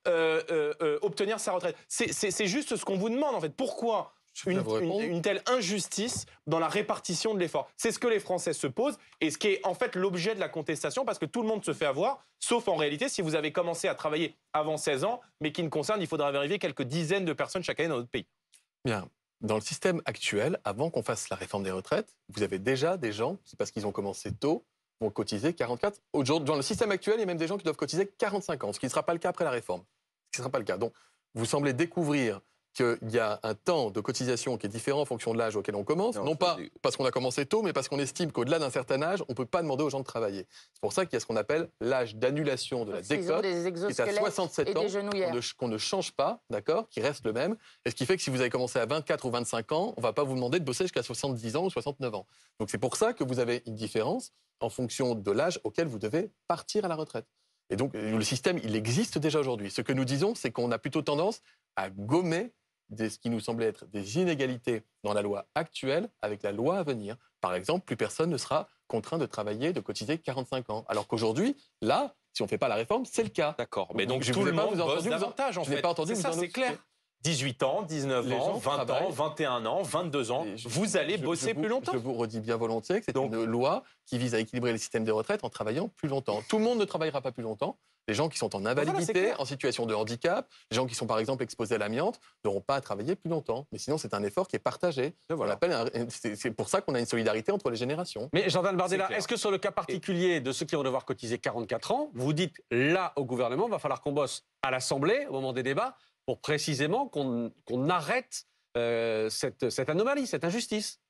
obtenir sa retraite. C'est juste ce qu'on vous demande, en fait. Pourquoi une telle injustice dans la répartition de l'effort? C'est ce que les Français se posent et ce qui est en fait l'objet de la contestation, parce que tout le monde se fait avoir, sauf en réalité si vous avez commencé à travailler avant 16 ans, mais qui ne concerne, il faudra vérifier, quelques dizaines de personnes chaque année dans notre pays. Bien. Dans le système actuel, avant qu'on fasse la réforme des retraites, vous avez déjà des gens qui, parce qu'ils ont commencé tôt, vont cotiser 44. Dans le système actuel, il y a même des gens qui doivent cotiser 45 ans, ce qui ne sera pas le cas après la réforme. Ce qui ne sera pas le cas. Donc, vous semblez découvrir qu'il y a un temps de cotisation qui est différent en fonction de l'âge auquel on commence, non pas parce qu'on a commencé tôt, mais parce qu'on estime qu'au-delà d'un certain âge, on ne peut pas demander aux gens de travailler. C'est pour ça qu'il y a ce qu'on appelle l'âge d'annulation de la décote, qui est à 67 ans, qu'on ne change pas, d'accord, qui reste le même, et ce qui fait que si vous avez commencé à 24 ou 25 ans, on ne va pas vous demander de bosser jusqu'à 70 ans ou 69 ans. Donc c'est pour ça que vous avez une différence en fonction de l'âge auquel vous devez partir à la retraite. Et donc le système, il existe déjà aujourd'hui. Ce que nous disons, c'est qu'on a plutôt tendance à gommer ce qui nous semblait être des inégalités dans la loi actuelle avec la loi à venir. Par exemple, plus personne ne sera contraint de travailler, de cotiser 45 ans. Alors qu'aujourd'hui, là, si on ne fait pas la réforme, c'est le cas. D'accord, mais donc tout le monde bosse davantage, en fait. Je n'ai pas entendu, c'est ça, c'est clair. 18 ans, 19 ans, 20 ans, 21 ans, 22 ans, vous allez bosser plus longtemps. Je vous redis bien volontiers que c'est une loi qui vise à équilibrer les systèmes de retraite en travaillant plus longtemps. Tout le monde ne travaillera pas plus longtemps. Les gens qui sont en invalidité, en situation de handicap, les gens qui sont par exemple exposés à l'amiante, n'auront pas à travailler plus longtemps. Mais sinon, c'est un effort qui est partagé. Voilà. C'est pour ça qu'on a une solidarité entre les générations. Mais Jordan Bardella, est-ce que sur le cas particulier de ceux qui vont devoir cotiser 44 ans, vous dites là au gouvernement, il va falloir qu'on bosse à l'Assemblée au moment des débats pour précisément qu'on arrête cette anomalie, cette injustice?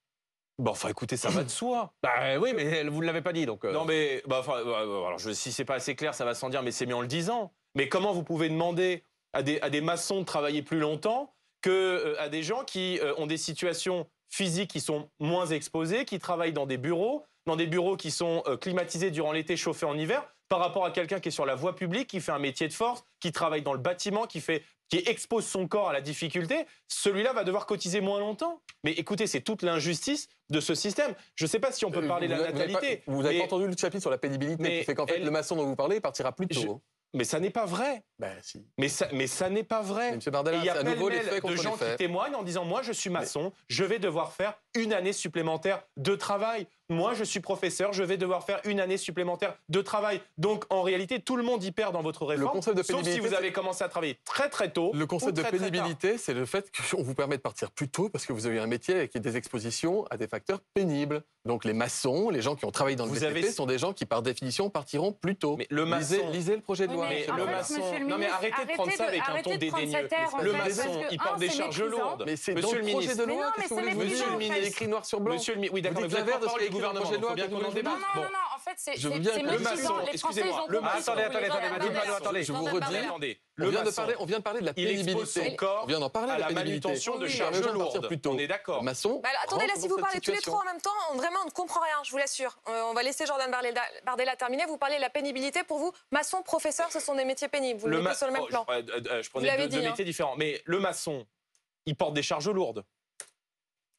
Bon, enfin, écoutez, ça va de soi. Bah oui, mais vous ne l'avez pas dit, donc... Non, mais alors, si c'est pas assez clair, ça va sans dire, mais c'est mieux en le disant. Mais comment vous pouvez demander à des maçons de travailler plus longtemps qu'à des gens qui ont des situations physiques qui sont moins exposées, qui travaillent dans des bureaux qui sont climatisés durant l'été, chauffés en hiver, par rapport à quelqu'un qui est sur la voie publique, qui fait un métier de force, qui travaille dans le bâtiment, qui expose son corps à la difficulté, celui-là va devoir cotiser moins longtemps. Mais écoutez, c'est toute l'injustice de ce système. Je ne sais pas si on peut parler de la natalité. Vous n'avez pas entendu le chapitre sur la pénibilité, qui fait qu'en fait, le maçon dont vous parlez partira plus tôt. Mais ça n'est pas vrai. Ben, si. Mais ça n'est pas vrai. M. Bardella, il y a à nouveau les faits de contre gens les faits. qui témoignent en disant « Moi, je suis maçon, je vais devoir faire une année supplémentaire de travail. Moi, je suis professeur, je vais devoir faire une année supplémentaire de travail. » Donc, en réalité, tout le monde y perd dans votre réforme, sauf si vous avez commencé à travailler très, très tôt. Le concept de pénibilité, c'est le fait qu'on vous permet de partir plus tôt parce que vous avez un métier avec des expositions à des facteurs pénibles. Donc, les maçons, les gens qui ont travaillé dans le BTP sont des gens qui, par définition, partiront plus tôt. Mais le maçon... Lisez le projet de loi. Mais le maçon... Non, mais arrêtez de prendre ça avec un ton dédaigneux. Le maçon, il porte des charges lourdes. Mais c'est dans le projet de loi. Qu'est-ce que vous voulez que je vous dise? Monsieur le ministre, écrit noir sur blanc. Monsieur le ministre, oui, d'accord, mais vous êtes porte-parole du gouvernement, il faut bien qu'on en débatte. Non, en fait, c'est le maçon, excusez-moi, le maçon... Attendez, je vous redis. Attendez, On vient de parler de la pénibilité. Il expose son corps on vient d'en parler à la manutention de charges lourdes. On est d'accord. Maçon. Attendez, là, si vous parlez tous les trois en même temps, vraiment, on ne comprend rien, je vous l'assure. On va laisser Jordan Bardella terminer. Vous parlez de la pénibilité. Pour vous, maçon, professeur, ce sont des métiers pénibles. Vous le mettez sur le même plan. Je prenais deux métiers différents. Mais le maçon, il porte des charges lourdes.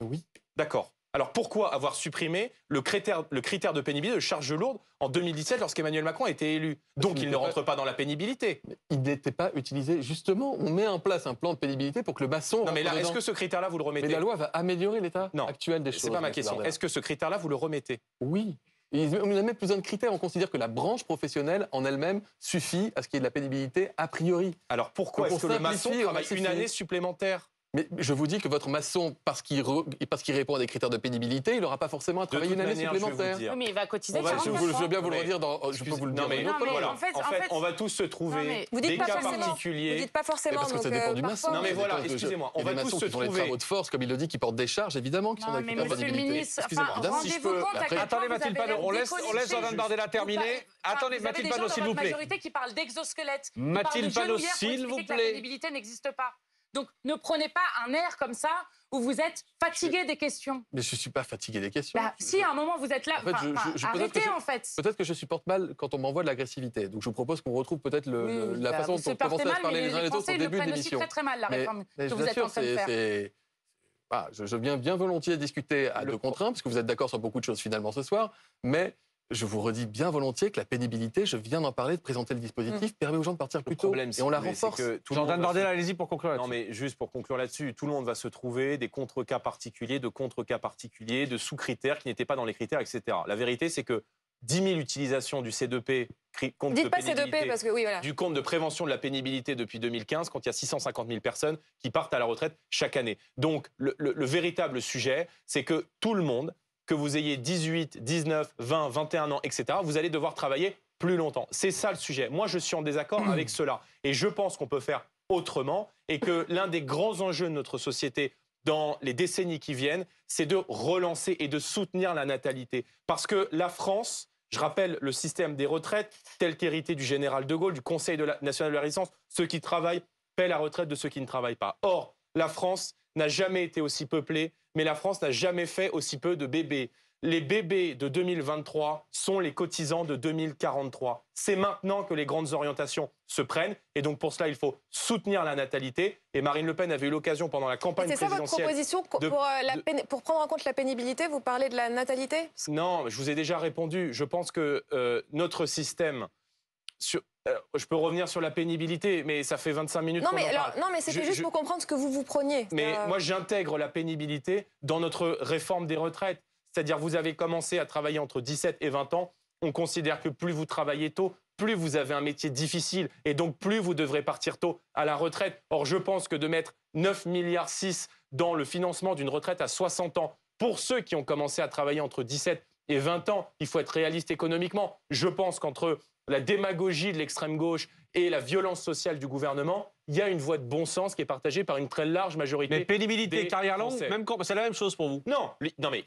Oui. D'accord. Alors pourquoi avoir supprimé le critère de pénibilité de charges lourdes en 2017 lorsqu'Emmanuel Macron a été élu? Donc il ne rentre pas dans la pénibilité. Il n'était pas utilisé. Justement, on met en place un plan de pénibilité pour que le maçon... Non mais là, est-ce que ce critère-là, vous le remettez? Mais la loi va améliorer l'état actuel des choses. C'est pas ma question. Est-ce que ce critère-là, vous le remettez? Oui. On n'a même plus besoin de critères. On considère que la branche professionnelle en elle-même suffit à ce qu'il y ait de la pénibilité a priori. Alors pourquoi est-ce que le maçon travaille une année supplémentaire? Mais je vous dis que votre maçon, parce qu'il répond à des critères de pénibilité, il n'aura pas forcément à travailler une année supplémentaire. Oui, mais il va cotiser Je 44 veux ans. bien vous le redire. Je peux vous le dire. Non, mais Non, mais voilà. en fait, on va tous se trouver Vous dites des pas cas forcément. particuliers. Vous dites pas forcément. Parce que ça donc, dépend du parfois- maçon. Non, mais voilà, Ça dépend de- excusez-moi, on il y a va des tous maçons se qui font les trouver. travaux de force, comme il le dit, qui portent des charges, évidemment, qui sont Non, avec mais critères de monsieur le pénibilité. ministre, Excusez-moi, enfin, évidemment, si je rendez-vous peux. compte à Après, quel point Attendez, vous Mathilde avez Panot, on l'air laisse déconnecté. Jordan Bardella terminer. Attendez, Vous avez Mathilde des gens Panot, dans s'il vous votre plaît. majorité qui parlent d'exosquelette. qui Mathilde parlent de Panot, genouillère pour s'il expliquer vous que la plaît. pénibilité n'existe pas. Donc ne prenez pas un air comme ça où vous êtes fatigué des questions. Mais je ne suis pas fatigué des questions. Bah, si à un moment vous êtes là, En fait, arrêtez en fait. Peut-être que je supporte mal quand on m'envoie de l'agressivité. Donc je vous propose qu'on retrouve peut-être Oui, la bah, façon vous dont on supportez commençait à mal, se parler mais les uns les autres Français, au ils le début de prennent aussi l'émission. très très mal la réforme Mais que je vous vous êtes en assure, train de faire. je viens bien volontiers discuter à deux contre un, parce que vous êtes d'accord sur beaucoup de choses finalement ce soir, mais je vous redis bien volontiers que la pénibilité, je viens d'en parler, de présenter le dispositif, permet aux gens de partir plus tôt, et on la renforce. Jordan Bardella, allez-y pour conclure Non, là-dessus. mais juste pour conclure là-dessus, tout le monde va se trouver des contre-cas particuliers, de sous-critères qui n'étaient pas dans les critères, etc. La vérité, c'est que 10 000 utilisations du C2P, compte de Dites pas C2P pénibilité, parce que oui, voilà. du compte de prévention de la pénibilité depuis 2015, quand il y a 650 000 personnes qui partent à la retraite chaque année. Donc, le véritable sujet, c'est que tout le monde, que vous ayez 18, 19, 20, 21 ans, etc., vous allez devoir travailler plus longtemps. C'est ça le sujet. Moi, je suis en désaccord avec cela. Et je pense qu'on peut faire autrement et que l'un des grands enjeux de notre société dans les décennies qui viennent, c'est de relancer et de soutenir la natalité. Parce que la France, je rappelle le système des retraites, tel qu'hérité du général de Gaulle, du Conseil national de la Résistance, ceux qui travaillent paient la retraite de ceux qui ne travaillent pas. Or, la France n'a jamais été aussi peuplée, mais la France n'a jamais fait aussi peu de bébés. Les bébés de 2023 sont les cotisants de 2043. C'est maintenant que les grandes orientations se prennent. Et donc, pour cela, il faut soutenir la natalité. Et Marine Le Pen avait eu l'occasion pendant la campagne C'est ça votre présidentielle... proposition pour prendre en compte la pénibilité, vous parlez de la natalité? Non, je vous ai déjà répondu. Je pense que notre système... je peux revenir sur la pénibilité, mais ça fait 25 minutes Non, qu'on mais, en parle. non, mais c'était juste pour comprendre ce que vous preniez. Mais moi, j'intègre la pénibilité dans notre réforme des retraites. C'est-à-dire, vous avez commencé à travailler entre 17 et 20 ans. On considère que plus vous travaillez tôt, plus vous avez un métier difficile et donc plus vous devrez partir tôt à la retraite. Or, je pense que de mettre 9,6 milliards dans le financement d'une retraite à 60 ans, pour ceux qui ont commencé à travailler entre 17 et 20 ans, il faut être réaliste économiquement. Je pense qu'entre la démagogie de l'extrême gauche et la violence sociale du gouvernement, il y a une voie de bon sens qui est partagée par une très large majorité. Mais pénibilité et des carrière longue, Français. c'est la même chose pour vous. Non, mais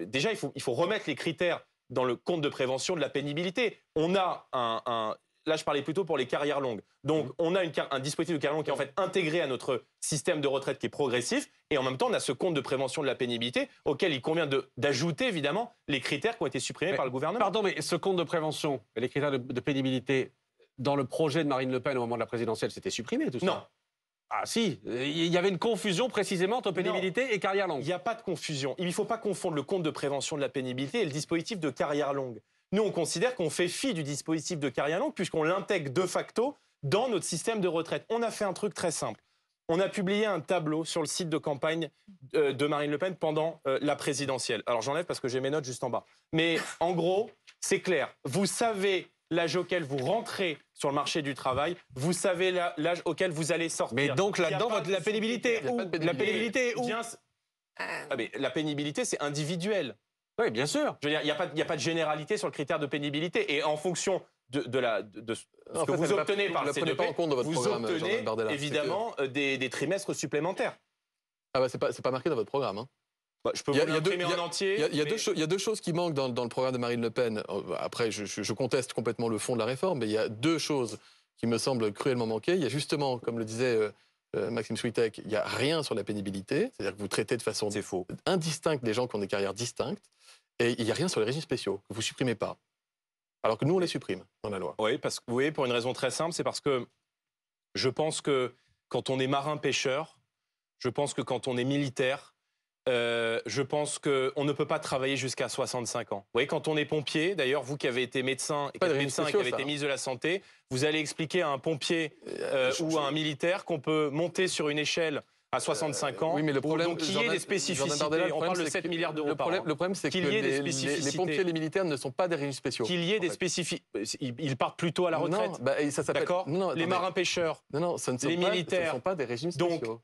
déjà, il faut remettre les critères dans le compte de prévention de la pénibilité. On a là, je parlais plutôt pour les carrières longues. Donc, on a un dispositif de carrière longue qui est en fait intégré à notre système de retraite qui est progressif. Et en même temps, on a ce compte de prévention de la pénibilité auquel il convient d'ajouter, évidemment, les critères qui ont été supprimés par le gouvernement. Pardon, mais ce compte de prévention et les critères de pénibilité, dans le projet de Marine Le Pen au moment de la présidentielle, c'était supprimé tout ça? Non. Ah si, il y avait une confusion précisément entre pénibilité et carrière longue. Il n'y a pas de confusion. Il ne faut pas confondre le compte de prévention de la pénibilité et le dispositif de carrière longue. Nous, on considère qu'on fait fi du dispositif de carrière longue puisqu'on l'intègre de facto dans notre système de retraite. On a fait un truc très simple. On a publié un tableau sur le site de campagne de Marine Le Pen pendant la présidentielle. Alors j'enlève parce que j'ai mes notes juste en bas. Mais en gros, c'est clair. Vous savez l'âge auquel vous rentrez sur le marché du travail, vous savez l'âge auquel vous allez sortir. Mais donc là-dedans, Il y a pas la de pénibilité sous-critères. où? La pénibilité est où? Mais la pénibilité, c'est individuel. Oui, bien sûr. Je veux dire, il n'y a pas de généralité sur le critère de pénibilité. Et en fonction de ce En que fait, vous obtenez par vous le ne la prenez pas en C2P, compte dans votre vous programme, obtenez Jordan Bardella. évidemment des trimestres supplémentaires. Ah bah, c'est pas marqué dans votre programme. Hein. Bah, je peux Il y vous a deux- l'imprimer en entier. Il y a deux choses qui manquent dans le programme de Marine Le Pen. Après, je conteste complètement le fond de la réforme, mais il y a deux choses qui me semblent cruellement manquer. Il y a justement, comme le disait Maxime Switek, il n'y a rien sur la pénibilité. C'est-à-dire que vous traitez de façon indistincte des gens qui ont des carrières distinctes. Et il n'y a rien sur les régimes spéciaux, que vous ne supprimez pas. Alors que nous, on les supprime dans la loi. Oui, parce que vous voyez, pour une raison très simple, c'est parce que je pense que quand on est marin-pêcheur, je pense que quand on est militaire, je pense qu'on ne peut pas travailler jusqu'à 65 ans. Vous voyez, quand on est pompier, d'ailleurs, vous qui avez été médecin et qui avez été ministre de la Santé, vous allez expliquer à un pompier ou à un militaire qu'on peut monter sur une échelle à 65 ans. Oui, mais le problème, donc qu'il y ait des spécificités. On parle de 7 milliards d'euros par an. Le problème, c'est que Qu'il y ait des les spécificités. pompiers et les militaires ne sont pas des régimes spéciaux. Qu'il y ait des spécificités. Ils partent plutôt à la retraite. Non, bah, ça s'appelle... D'accord. Non, Les marins-pêcheurs. Non, ce ne sont les pas, militaires. ce ne sont pas des régimes Donc, spéciaux.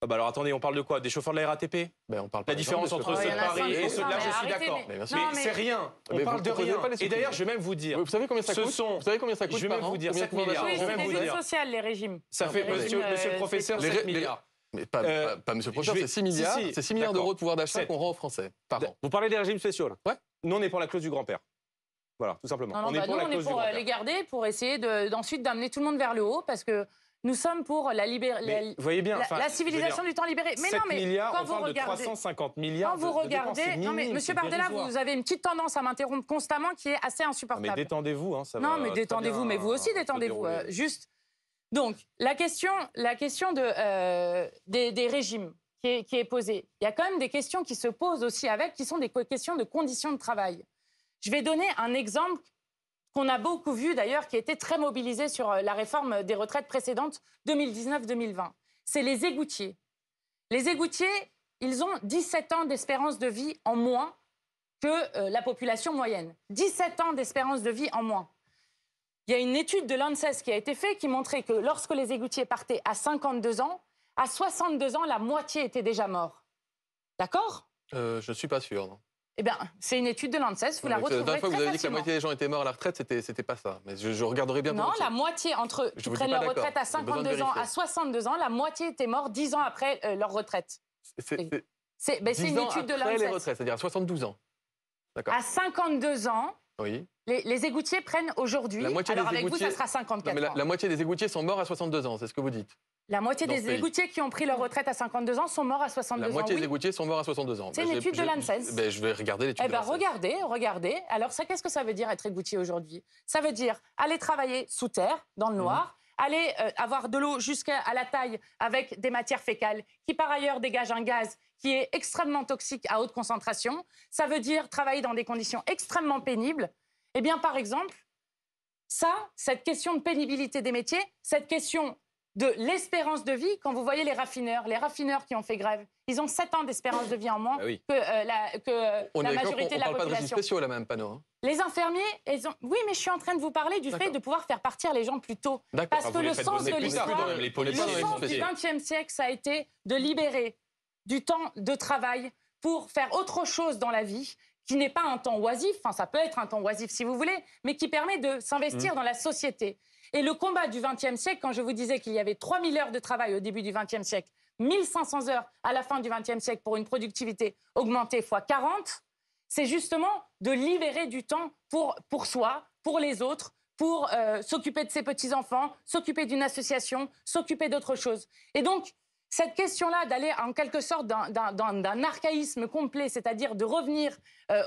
Ah bah alors attendez, on parle de quoi? Des chauffeurs de la RATP? Ben, on parle La par différence exemple entre de ceux de il y en a Paris et 5%, ceux de là, je suis arrêtez, d'accord. mais- bien sûr. Non, Mais c'est rien. On Mais parle vous de proposez rien. pas les Et d'ailleurs, sous-prix. je vais même vous dire. Vous savez combien ça Ce coûte sont- Vous savez combien ça coûte Je vais par même an vous dire, Combien 7 pouvoir d'achat milliards. Oui, Je c'est vais des même vous aides dire. sociales, les régimes. Ça fait, Les régimes, monsieur le professeur, Les 7 ré- milliards. Mais pas, Euh, pas monsieur le professeur, je vais- c'est 6 milliards. si, C'est 6 milliards d'accord. d'euros de pouvoir d'achat Sept. qu'on rend aux Français par an. Vous parlez des régimes spéciaux, là. Nous, on est pour la clause du grand-père. Voilà, tout simplement. Non, non, on est bah, pour nous, la on est clause du pour grand-père. les garder, pour essayer ensuite d'amener tout le monde vers le haut, parce que nous sommes pour la Mais vous voyez bien, enfin, la je veux civilisation dire, du temps libéré. Mais 7 non, mais milliards, quand on vous parle de regardez, 350 milliards quand vous de dépenses, regardez, c'est non mais minime, Monsieur c'est Bardella, dérisoire. vous avez une petite tendance à m'interrompre constamment qui est assez Non, insupportable. mais détendez-vous, hein, ça va Non, mais très détendez-vous, bien mais vous aussi se détendez-vous. dérouler. Juste. Donc, la question des régimes qui est posée, il y a quand même des questions qui se posent aussi avec, qui sont des questions de conditions de travail. Je vais donner un exemple qu'on a beaucoup vu d'ailleurs, qui a été très mobilisé sur la réforme des retraites précédentes 2019-2020. C'est les égoutiers. Les égoutiers, ils ont 17 ans d'espérance de vie en moins que la population moyenne. 17 ans d'espérance de vie en moins. Il y a une étude de l'ANSES qui a été faite qui montrait que lorsque les égoutiers partaient à 52 ans, à 62 ans, la moitié était déjà mort. D'accord ? Je ne suis pas sûr. Non. Eh bien, c'est une étude de l'ANSES, vous la La dernière retrouverez fois, vous très avez dit que la facilement. moitié des gens étaient morts à la retraite, c'était pas ça. Mais je regarderai bien. Non, la moitié entre Je qui vous dis prennent pas leur d'accord. retraite à J'ai besoin de 52 ans, vérifier. à 62 ans, la moitié était morte 10 ans après leur retraite. C'est une étude de après les l'ANSES. retraites, c'est-à-dire à 72 ans. D'accord. À 52 ans, Oui. les égoutiers prennent aujourd'hui. La moitié Alors des avec vous, ça égoutiers- sera Non, 54 mais ans. la moitié des égoutiers sont morts à 62 ans, c'est ce que vous dites. La moitié dans ce des pays. égoutiers qui ont pris leur retraite à 52 ans sont morts à 62 La ans. moitié oui. des égoutiers sont morts à 62 ans. C'est une étude de l'ANSES. Je vais regarder l'étude Eh de bien, l'ANSES. regardez. Alors, ça, qu'est-ce que ça veut dire être égoutier aujourd'hui? Ça veut dire aller travailler sous terre, dans le noir, aller avoir de l'eau jusqu'à la taille avec des matières fécales qui, par ailleurs, dégagent un gaz qui est extrêmement toxique à haute concentration. Ça veut dire travailler dans des conditions extrêmement pénibles. Eh bien, par exemple, cette question de pénibilité des métiers, cette question de l'espérance de vie, quand vous voyez les raffineurs qui ont fait grève, ils ont 7 ans d'espérance de vie en moins Ah oui. que la majorité de la on parle pas de régimes population. spéciaux, là, même, Panot. Hein. Les infirmiers, oui, mais je suis en train de vous parler du fait D'accord. de pouvoir faire partir les gens plus tôt. D'accord. Parce Ah, que vous le les faites sens bosser de plus tard, l'histoire, quand même, les le policiers, les sens du spéciaux. XXe siècle, ça a été de libérer du temps de travail pour faire autre chose dans la vie, qui n'est pas un temps oisif, enfin ça peut être un temps oisif si vous voulez, mais qui permet de s'investir dans la société. Et le combat du XXe siècle, quand je vous disais qu'il y avait 3000 heures de travail au début du XXe siècle, 1500 heures à la fin du XXe siècle pour une productivité augmentée x 40, c'est justement de libérer du temps pour soi, pour les autres, pour s'occuper de ses petits-enfants, s'occuper d'une association, s'occuper d'autre chose. Et donc, cette question-là d'aller en quelque sorte d'un archaïsme complet, c'est-à-dire de revenir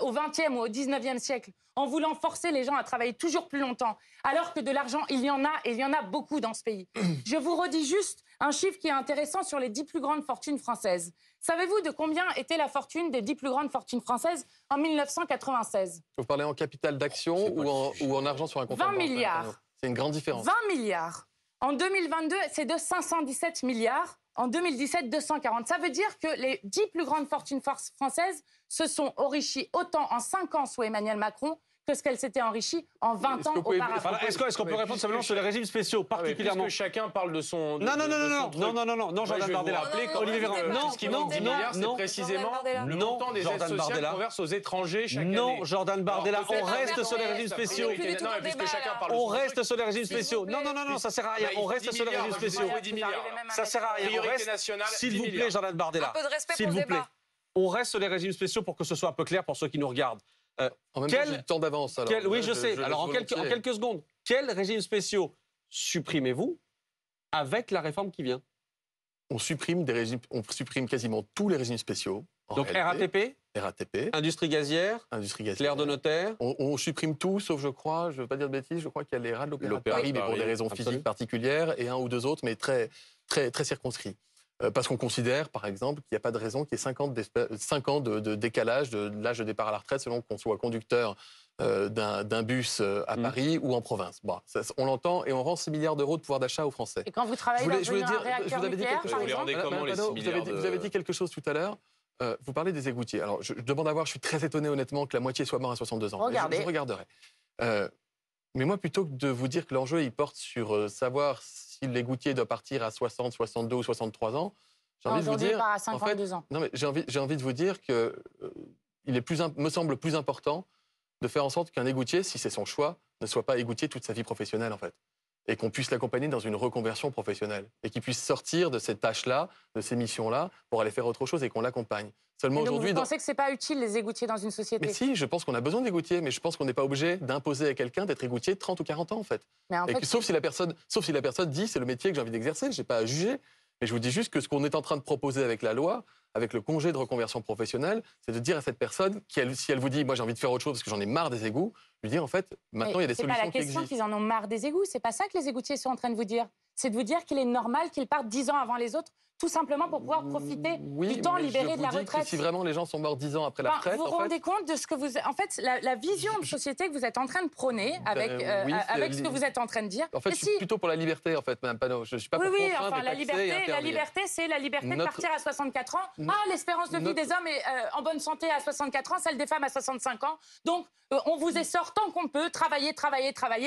au XXe ou au XIXe siècle en voulant forcer les gens à travailler toujours plus longtemps, alors que de l'argent, il y en a, et il y en a beaucoup dans ce pays. Je vous redis juste un chiffre qui est intéressant sur les 10 plus grandes fortunes françaises. Savez-vous de combien était la fortune des 10 plus grandes fortunes françaises en 1996 ? Vous parlez en capital d'action ou en argent sur un compte 20 en banque, milliards. Panot. C'est une grande différence. 20 milliards. En 2022, c'est de 517 milliards. En 2017, 240. Ça veut dire que les 10 plus grandes fortunes françaises se sont enrichies autant en 5 ans sous Emmanuel Macron que ce qu'elles s'étaient enrichies en 20 Est-ce ans que vous pouvez- auparavant. Voilà, est-ce qu'on peut répondre simplement sur les régimes spéciaux, particulièrement Puisque chacun parle de son. Non, Moi, Jordan je vais vous Bardella. rappeler Non, Olivier non, Véran. non, Non, ce qui manque 10 milliards, c'est non, précisément le non, montant des aides Jordan sociales Bardella. qu'on verse aux étrangers chaque année. Non, Jordan Bardella, Alors, on peut-être- reste sur les on régimes reste, spéciaux. on plus du tout Non, dans mais puisque le débat, chacun là. parle de On son reste truc. sur les régimes S'il vous spéciaux. plaît. Non, ça sert à rien. Bah, On il reste dit sur les 10 régimes milliards, je spéciaux. vous ai 10 milliards. Ça sert à rien. On Priorité reste. nationale, S'il 10 vous plaît, milliards. Jordan Un Bardella. peu de respect S'il pour le vous plaît. débat. On reste sur les régimes spéciaux pour que ce soit un peu clair pour ceux qui nous regardent. En même Quel- temps, j'ai du temps d'avance. alors. Oui, Là, je sais. laisse Alors, en volontiers. quelques secondes, quels régimes spéciaux supprimez-vous avec la réforme qui vient? On supprime quasiment tous les régimes spéciaux. en Donc, réalité. RATP, RATP, industrie gazière, industrie gazière. clerc de notaire. On supprime tout, sauf, je crois, je ne veux pas dire de bêtises, je crois qu'il y a les rats de l'Opéra de L'Opéra de Paris, mais pour Paris, des raisons absolument. physiques particulières, et un ou deux autres, mais très, très, très circonscrits. Parce qu'on considère, par exemple, qu'il n'y a pas de raison qu'il y ait 5 ans de décalage de l'âge de départ à la retraite selon qu'on soit conducteur d'un bus à Paris ou en province. Bon, on l'entend et on rend 6 milliards d'euros de pouvoir d'achat aux Français. Et quand vous travaillez Je voulais- dans je voulais un dire- réacteur je vous avais dit nucléaire, quelque par chose. Vous les rendez exemple, comment, les Madame 6 Panot, milliards vous avez dit quelque chose tout à l'heure. Vous parlez des égoutiers. Alors, je demande à voir, je suis très étonné honnêtement que la moitié soit mort à 62 ans. Regardez. Je regarderai. Mais moi, plutôt que de vous dire que l'enjeu, il porte sur savoir si l'égoutier doit partir à 60, 62 ou 63 ans, J'ai envie de vous Aujourd'hui, dire, pas à en 52 ans. non mais j'ai envie de vous dire que il est me semble plus important de faire en sorte qu'un égoutier, si c'est son choix, ne soit pas égoutier toute sa vie professionnelle en fait, et qu'on puisse l'accompagner dans une reconversion professionnelle et qu'il puisse sortir de ces tâches-là, de ces missions-là, pour aller faire autre chose et qu'on l'accompagne. Seulement Donc aujourd'hui, vous pensez que c'est pas utile les égoutiers dans une société? mais si, je pense qu'on a besoin d'égoutiers, mais je pense qu'on n'est pas obligé d'imposer à quelqu'un d'être égoutier de 30 ou 40 ans en fait. Mais en fait, Sauf si la personne dit c'est le métier que j'ai envie d'exercer, je n'ai pas à juger. Mais je vous dis juste que ce qu'on est en train de proposer avec la loi, avec le congé de reconversion professionnelle, c'est de dire à cette personne, si elle vous dit moi j'ai envie de faire autre chose parce que j'en ai marre des égouts, lui dire en fait maintenant il y a des solutions qui c'est pas la question existent. qu'ils en ont marre des égouts, c'est pas ça que les égoutiers sont en train de vous dire. C'est de vous dire qu'il est normal qu'ils partent 10 ans avant les autres, tout simplement pour pouvoir profiter du temps mais libéré je de la vous dis retraite. que si vraiment les gens sont morts 10 ans après la retraite, vous vous en fait, rendez compte de ce que vous... En fait, la vision de société que vous êtes en train de prôner avec, oui, avec ce que vous êtes en train de dire... en fait, Et je suis plutôt pour la liberté, en fait, Madame Panot. Je ne suis pas oui, pour oui, contraindre enfin, et la taxer et interdire. liberté, c'est la liberté de Notre- partir à 64 ans. Ah, l'espérance de vie notre- des hommes est en bonne santé à 64 ans, celle des femmes à 65 ans. Donc, on vous essore tant qu'on peut, travailler.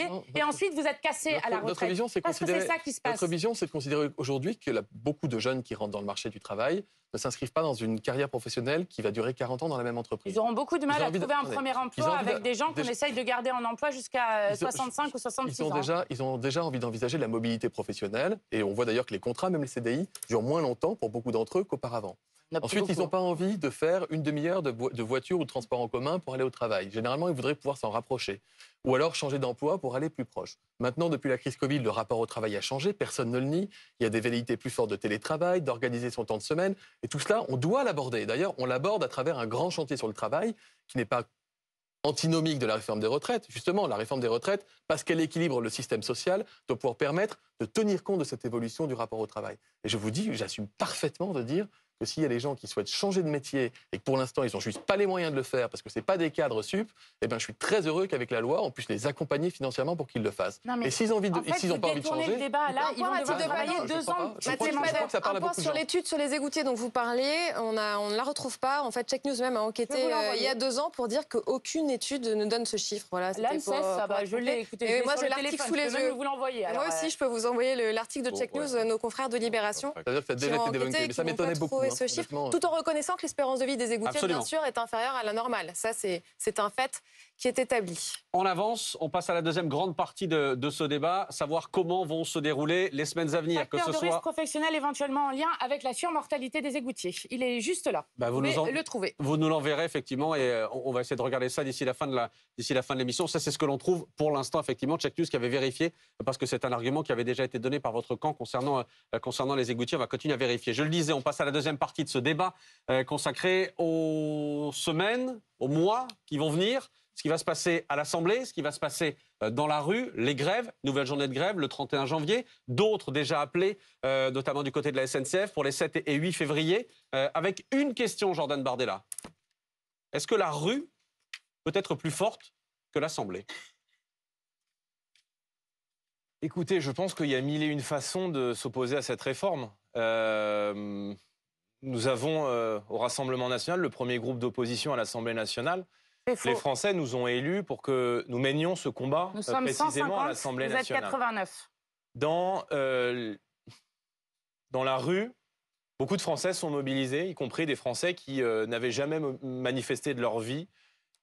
Non, Et ensuite, vous êtes cassé à la retraite. Notre vision, c'est Parce que c'est ça qui se passe. Notre vision, c'est de considérer aujourd'hui que beaucoup de jeunes qui rentrent dans le marché du travail ne s'inscrivent pas dans une carrière professionnelle qui va durer 40 ans dans la même entreprise. Ils auront beaucoup de mal Ils ont à envie trouver un attendez, premier ils ont emploi envie avec des gens qu'on déjà- essaye de garder en emploi jusqu'à 65 ou 66 ans. Ils ont déjà envie d'envisager la mobilité professionnelle. Et on voit d'ailleurs que les contrats, même les CDI, durent moins longtemps pour beaucoup d'entre eux qu'auparavant. Ensuite, ils n'ont pas envie de faire une demi-heure de voiture ou de transport en commun pour aller au travail. Généralement, ils voudraient pouvoir s'en rapprocher. Ou alors changer d'emploi pour aller plus proche. Maintenant, depuis la crise Covid, le rapport au travail a changé, personne ne le nie. Il y a des velléités plus fortes de télétravail, d'organiser son temps de semaine. Et tout cela, on doit l'aborder. D'ailleurs, on l'aborde à travers un grand chantier sur le travail qui n'est pas antinomique de la réforme des retraites. Justement, la réforme des retraites, parce qu'elle équilibre le système social, doit pouvoir permettre de tenir compte de cette évolution du rapport au travail. Et je vous dis, j'assume parfaitement de dire que s'il y a des gens qui souhaitent changer de métier et que pour l'instant, ils n'ont juste pas les moyens de le faire parce que ce n'est pas des cadres sup, eh ben, je suis très heureux qu'avec la loi, on puisse les accompagner financièrement pour qu'ils le fassent. Non, mais et s'ils n'ont en fait, pas envie de changer... le débat, là, ils vont Mathilde devoir travailler Bradon, 2 ans. Je crois que ça parle à un point beaucoup de sur gens. l'étude sur les égoutiers dont vous parlez, on ne la retrouve pas. En fait, Check News même a enquêté Je vais vous l'envoyer. il y a 2 ans pour dire qu'aucune étude ne donne ce chiffre. Voilà, c'était L'ANSES, je l'ai écouté. Et moi, sur j'ai le l'article téléphone, sous les je peux yeux. même vous l'envoyer. Moi aussi, je peux vous envoyer l'article de Check Bon, News, nos confrères de Libération. C'est-à-dire que ça a qui déjà ont été débunké, enquêté, mais ça qui n'ont m'étonnait pas beaucoup. trouvé hein, ce chiffre, honnêtement. tout en reconnaissant que l'espérance de vie des égoutiers, Absolument. bien sûr, est inférieure à la normale. Ça, c'est un fait qui est établi. On avance, on passe à la deuxième grande partie de ce débat, savoir comment vont se dérouler les semaines à venir, que Facteur ce de risque soit... professionnel éventuellement en lien avec la surmortalité des égoutiers. Il est juste là. Bah, Vous pouvez le trouver. Vous nous l'enverrez effectivement et on va essayer de regarder ça d'ici la fin de l'émission. Ça, c'est ce que l'on trouve pour l'instant, effectivement. Check News qui avait vérifié, parce que c'est un argument qui avait déjà été donné par votre camp concernant les égoutiers. On va continuer à vérifier. Je le disais, on passe à la deuxième partie de ce débat consacré aux semaines, aux mois qui vont venir. Ce qui va se passer à l'Assemblée, ce qui va se passer dans la rue, les grèves, nouvelle journée de grève le 31 janvier, d'autres déjà appelés, notamment du côté de la SNCF, pour les 7 et 8 février, avec une question, Jordan Bardella. Est-ce que la rue peut être plus forte que l'Assemblée ? Écoutez, je pense qu'il y a mille et une façons de s'opposer à cette réforme. Nous avons au Rassemblement national le premier groupe d'opposition à l'Assemblée nationale. Les Français nous ont élus pour que nous menions ce combat Nous sommes précisément 150, à l'Assemblée vous êtes nationale. 89. Dans la rue, beaucoup de Français sont mobilisés, y compris des Français qui n'avaient jamais manifesté de leur vie,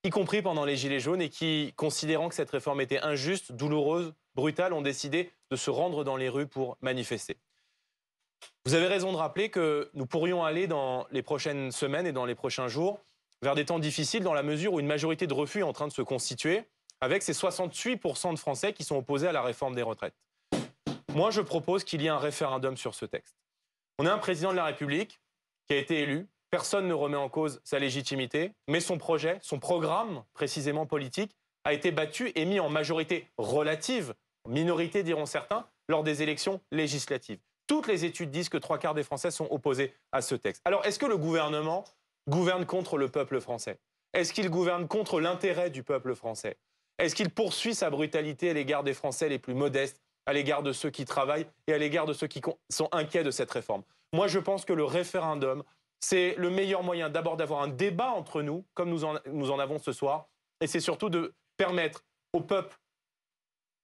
y compris pendant les Gilets jaunes, et qui, considérant que cette réforme était injuste, douloureuse, brutale, ont décidé de se rendre dans les rues pour manifester. Vous avez raison de rappeler que nous pourrions aller dans les prochaines semaines et dans les prochains jours vers des temps difficiles dans la mesure où une majorité de refus est en train de se constituer avec ces 68% de Français qui sont opposés à la réforme des retraites. Moi, je propose qu'il y ait un référendum sur ce texte. On a un président de la République qui a été élu. Personne ne remet en cause sa légitimité, mais son projet, son programme précisément politique, a été battu et mis en majorité relative, minorité diront certains, lors des élections législatives. Toutes les études disent que 3/4 des Français sont opposés à ce texte. Alors, est-ce que le gouvernement gouverne contre le peuple français? Est-ce qu'il gouverne contre l'intérêt du peuple français? Est-ce qu'il poursuit sa brutalité à l'égard des Français les plus modestes, à l'égard de ceux qui travaillent et à l'égard de ceux qui sont inquiets de cette réforme? Moi, je pense que le référendum, c'est le meilleur moyen d'abord d'avoir un débat entre nous, comme nous en avons ce soir, et c'est surtout de permettre au peuple,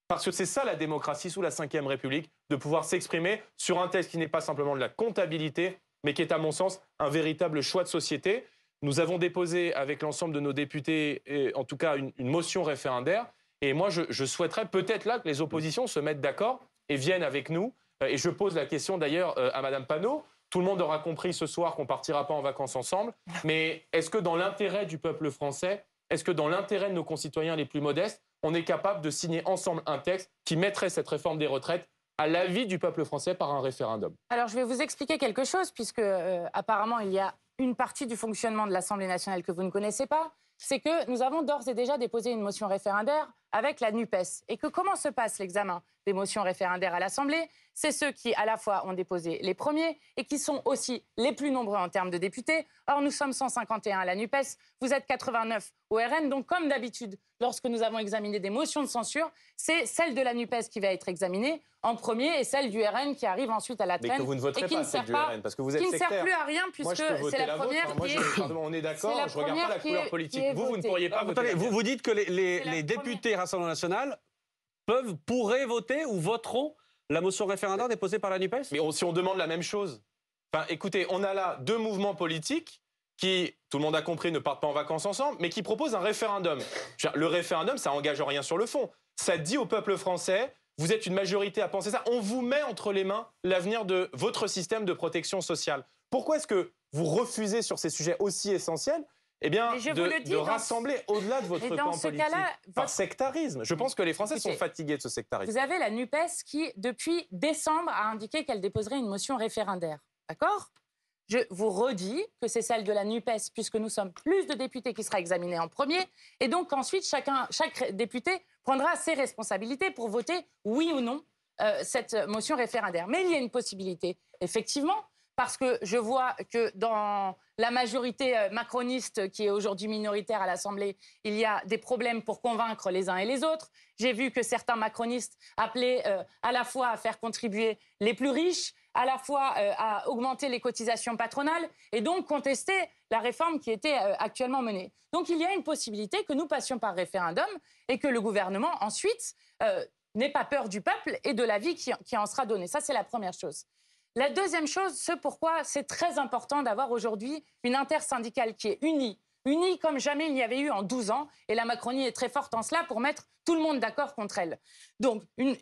parce que c'est ça la démocratie sous la Ve République, de pouvoir s'exprimer sur un texte qui n'est pas simplement de la comptabilité, mais qui est à mon sens un véritable choix de société. Nous avons déposé avec l'ensemble de nos députés, en tout cas une motion référendaire. Et moi, je souhaiterais peut-être là que les oppositions se mettent d'accord et viennent avec nous. Et je pose la question d'ailleurs à Madame Panot. Tout le monde aura compris ce soir qu'on ne partira pas en vacances ensemble. Mais est-ce que dans l'intérêt du peuple français, est-ce que dans l'intérêt de nos concitoyens les plus modestes, on est capable de signer ensemble un texte qui mettrait cette réforme des retraites à l'avis du peuple français par un référendum? Alors, je vais vous expliquer quelque chose, puisque apparemment, il y a une partie du fonctionnement de l'Assemblée nationale que vous ne connaissez pas. C'est que nous avons d'ores et déjà déposé une motion référendaire avec la NUPES. Et que comment se passe l'examen des motions référendaires à l'Assemblée? C'est ceux qui, à la fois, ont déposé les premiers et qui sont aussi les plus nombreux en termes de députés. Or, nous sommes 151 à la NUPES, vous êtes 89 au RN. Donc, comme d'habitude, lorsque nous avons examiné des motions de censure, c'est celle de la NUPES qui va être examinée en premier et celle du RN qui arrive ensuite à la traîne. Mais que vous ne voterez et qui pas ne sert celle du pas, RN, parce que vous êtes qui ne sert sectaire. plus à rien, puisque c'est la première qui est... Pardon, on est d'accord, je ne regarde pas la couleur politique. Vous ne pourriez pas voter. Attendez, vous dites que les première. députés Rassemblement national pourraient voter ou voteront la motion référendaire déposée par la NUPES? Mais si on demande la même chose. Enfin, écoutez, on a là deux mouvements politiques qui, tout le monde a compris, ne partent pas en vacances ensemble, mais qui proposent un référendum. Le référendum, ça n'engage rien sur le fond. Ça dit au peuple français, vous êtes une majorité à penser ça, on vous met entre les mains l'avenir de votre système de protection sociale. Pourquoi est-ce que vous refusez sur ces sujets aussi essentiels de rassembler au-delà de votre camp politique par sectarisme? Je pense que les Français sont fatigués de ce sectarisme. Vous avez la NUPES qui, depuis décembre, a indiqué qu'elle déposerait une motion référendaire. D'accord? Je vous redis que c'est celle de la NUPES, puisque nous sommes plus de députés qui sera examinée en premier. Et donc ensuite, chaque député prendra ses responsabilités pour voter oui ou non cette motion référendaire. Mais il y a une possibilité, effectivement, parce que je vois que dans la majorité macroniste qui est aujourd'hui minoritaire à l'Assemblée, il y a des problèmes pour convaincre les uns et les autres. J'ai vu que certains macronistes appelaient à la fois à faire contribuer les plus riches, à la fois à augmenter les cotisations patronales et donc contester la réforme qui était actuellement menée. Donc il y a une possibilité que nous passions par référendum et que le gouvernement ensuite n'ait pas peur du peuple et de l'avis qui en sera donné. Ça, c'est la première chose. La deuxième chose, c'est pourquoi c'est très important d'avoir aujourd'hui une intersyndicale qui est unie comme jamais il n'y avait eu en 12 ans. Et la Macronie est très forte en cela pour mettre tout le monde d'accord contre elle. Donc, une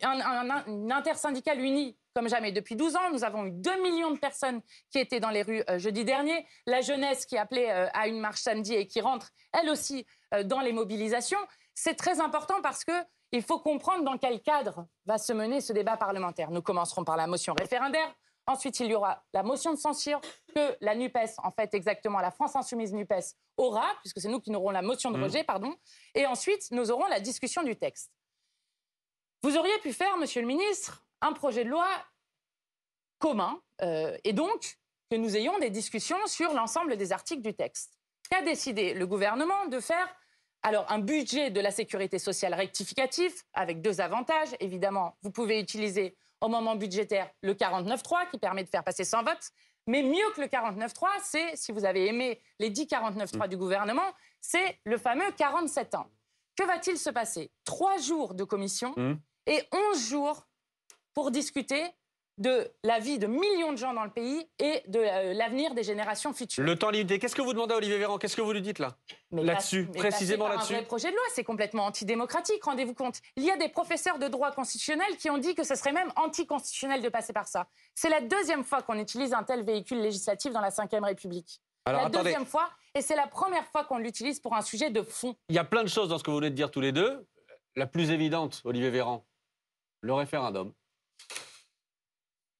intersyndicale unie comme jamais. Depuis 12 ans, nous avons eu 2 millions de personnes qui étaient dans les rues jeudi dernier. La jeunesse qui appelait à une marche samedi et qui rentre, elle aussi, dans les mobilisations. C'est très important parce qu'il faut comprendre dans quel cadre va se mener ce débat parlementaire. Nous commencerons par la motion référendaire. Ensuite, il y aura la motion de censure que la NUPES, en fait exactement la France Insoumise NUPES, aura, puisque c'est nous qui aurons la motion de rejet, pardon. Et ensuite, nous aurons la discussion du texte. Vous auriez pu faire, Monsieur le Ministre, un projet de loi commun, et donc que nous ayons des discussions sur l'ensemble des articles du texte. Qu'a décidé le gouvernement de faire? Alors, un budget de la sécurité sociale rectificatif, avec deux avantages. Évidemment, vous pouvez utiliser au moment budgétaire le 49.3 qui permet de faire passer sans vote. Mais mieux que le 49.3, c'est, si vous avez aimé les 10 49.3 du gouvernement, c'est le fameux 47.1. Que va-t-il se passer? 3 jours de commission et 11 jours pour discuter de la vie de millions de gens dans le pays et de l'avenir des générations futures. Le temps limité. Qu'est-ce que vous demandez à Olivier Véran? Qu'est-ce que vous lui dites là? Là-dessus, précisément là-dessus. Un vrai projet de loi, c'est complètement antidémocratique, rendez-vous compte. Il y a des professeurs de droit constitutionnel qui ont dit que ce serait même anticonstitutionnel de passer par ça. C'est la deuxième fois qu'on utilise un tel véhicule législatif dans la Ve République. Alors, deuxième fois, et c'est la première fois qu'on l'utilise pour un sujet de fond. Il y a plein de choses dans ce que vous venez de dire tous les deux. La plus évidente, Olivier Véran, le référendum.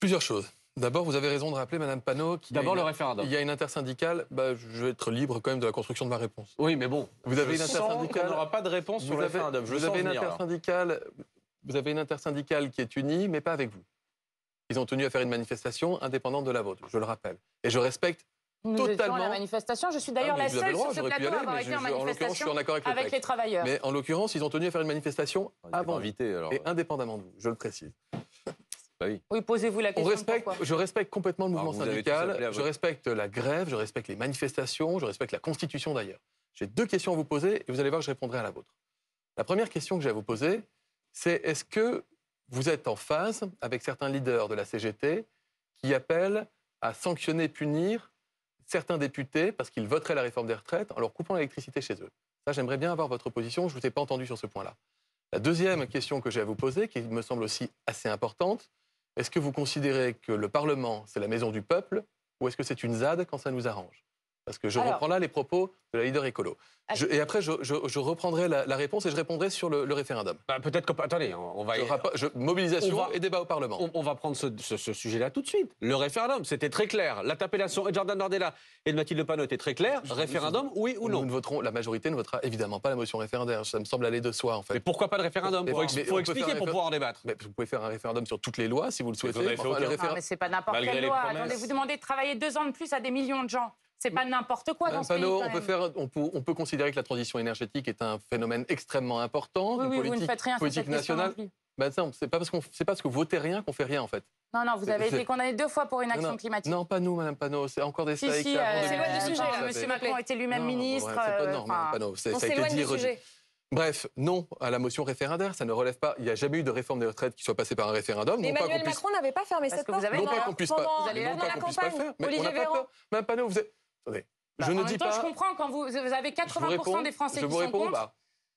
Plusieurs choses. D'abord, vous avez raison de rappeler, Madame Panot, le référendum. Il y a une intersyndicale. Je vais être libre quand même de la construction de ma réponse. Oui, mais bon. Vous avez une intersyndicale. On n'aura pas de réponse sur le référendum. Vous avez une intersyndicale qui est unie, mais pas avec vous. Ils ont tenu à faire une manifestation indépendante de la vôtre, je le rappelle. Et je respecte totalement la manifestation. Je suis d'ailleurs la seule sur ce plateau à avoir été en manifestation avec les travailleurs. Mais en l'occurrence, ils ont tenu à faire une manifestation avant invité, alors. et indépendamment de vous, je le précise. Oui, posez-vous la question. Je respecte complètement le mouvement syndical, je respecte la grève, je respecte les manifestations, je respecte la Constitution d'ailleurs. J'ai 2 questions à vous poser et vous allez voir que je répondrai à la vôtre. La première question que j'ai à vous poser, c'est est-ce que vous êtes en phase avec certains leaders de la CGT qui appellent à sanctionner, punir certains députés parce qu'ils voteraient la réforme des retraites en leur coupant l'électricité chez eux. Ça, j'aimerais bien avoir votre position. Je ne vous ai pas entendu sur ce point-là. La deuxième question que j'ai à vous poser, qui me semble aussi assez importante, est-ce que vous considérez que le Parlement, c'est la maison du peuple, ou est-ce que c'est une ZAD quand ça nous arrange? Parce que je reprends là les propos de la leader écolo. Et après, je reprendrai la réponse et je répondrai sur le référendum. Peut-être que... Attendez, on va... Mobilisation et débat au Parlement. On va prendre ce sujet-là tout de suite. Le référendum, c'était très clair. L'appellation de Jordan Bardella et de Mathilde Panot était très claire. Référendum, oui ou non? La majorité ne votera évidemment pas la motion référendaire. Ça me semble aller de soi, en fait. Mais pourquoi pas de référendum? Il faut expliquer pour pouvoir en débattre. Mais vous pouvez faire un référendum sur toutes les lois, si vous le souhaitez. Mais c'est pas n'importe quelle loi. Attendez, vous demandez de travailler 2 ans de plus à des millions de gens. C'est pas n'importe quoi dans ce pays, on peut considérer que la transition énergétique est un phénomène extrêmement important. Oui, vous ne faites rien sur cette question non plus. C'est pas parce que vous votez rien qu'on fait rien, en fait. Non, vous avez été condamné 2 fois pour inaction climatique. Non, pas nous, Madame Panot. C'est encore des Si, c'est loin du sujet. Monsieur Macron était lui-même ministre. Non, Madame Panot, ça a été dit. Sujet. Bref, non à la motion référendaire, ça ne relève pas. Il n'y a jamais eu de réforme des retraites qui soit passée par un référendum. Emmanuel Macron n'avait pas fermé cette porte. Non pas qu'on puisse pas le faire. Mais on n'a pas peur. Madame Panot, vous êtes... Attendez. Je ne dis pas. Je comprends quand vous avez 80% des Français qui sont contre.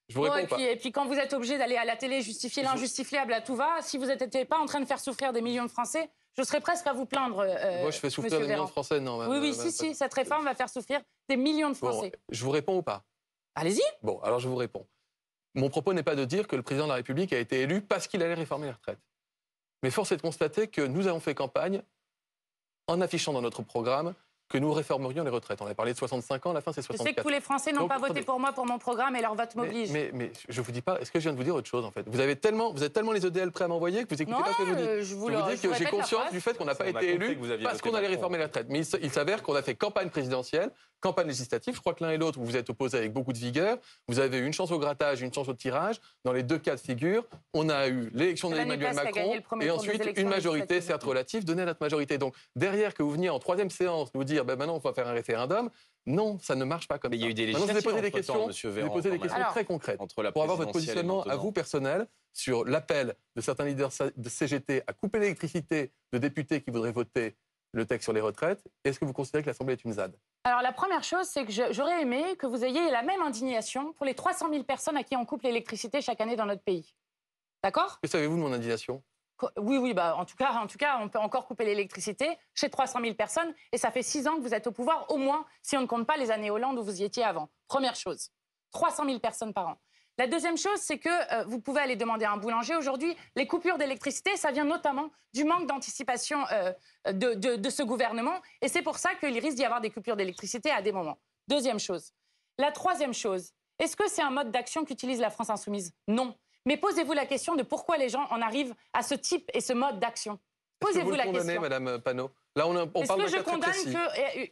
Je vous réponds pas. Et puis quand vous êtes obligé d'aller à la télé justifier l'injustifiable à tout va, si vous n'étiez pas en train de faire souffrir des millions de Français, je serais presque à vous plaindre. Moi, je fais souffrir des millions de Français, non. Oui, si, cette réforme va faire souffrir des millions de Français. Bon, je vous réponds ou pas? Allez-y. Bon, alors je vous réponds. Mon propos n'est pas de dire que le président de la République a été élu parce qu'il allait réformer les retraites. Mais force est de constater que nous avons fait campagne en affichant dans notre programme que nous réformerions les retraites. On a parlé de 65 ans, à la fin c'est 64. Je sais que tous les Français n'ont pas voté pour moi pour mon programme et leur vote m'oblige. Mais je vous dis pas, est-ce que je viens de vous dire autre chose en fait? Vous êtes tellement les EDL prêts à m'envoyer que vous écoutez pas ce que je vous dis. Je vous dis que j'ai conscience du fait qu'on n'a pas été élu parce qu'on allait réformer les retraites. Mais il s'avère qu'on a fait campagne présidentielle, campagne législative. Je crois que l'un et l'autre, vous vous êtes opposés avec beaucoup de vigueur. Vous avez eu une chance au grattage, une chance au tirage. Dans les 2 cas de figure, on a eu l'élection d'Emmanuel Macron et ensuite une majorité, certes relative, donnée à notre majorité. Donc derrière que vous veniez en 3e séance nous dire maintenant on va faire un référendum, non, ça ne marche pas comme ça. Mais il y a eu des législations. législations. Vous avez posé des questions très concrètes pour avoir votre positionnement à vous personnel sur l'appel de certains leaders de CGT à couper l'électricité de députés qui voudraient voter le texte sur les retraites. Est-ce que vous considérez que l'Assemblée est une ZAD? Alors la première chose, c'est que j'aurais aimé que vous ayez la même indignation pour les 300 000 personnes à qui on coupe l'électricité chaque année dans notre pays. D'accord? Que savez-vous de mon indignation? Oui, en tout cas, on peut encore couper l'électricité chez 300 000 personnes et ça fait 6 ans que vous êtes au pouvoir, au moins, si on ne compte pas les années Hollande où vous y étiez avant. Première chose, 300 000 personnes par an. La deuxième chose, c'est que vous pouvez aller demander à un boulanger. Aujourd'hui, les coupures d'électricité, ça vient notamment du manque d'anticipation de ce gouvernement et c'est pour ça qu'il risque d'y avoir des coupures d'électricité à des moments. Deuxième chose. La troisième chose, est-ce que c'est un mode d'action qu'utilise la France insoumise? Non. Mais posez-vous la question de pourquoi les gens en arrivent à ce type et ce mode d'action. Posez-vous la question. Est-ce que vous le condamnez, Madame Panot? Là, on parle d'un cas très précis.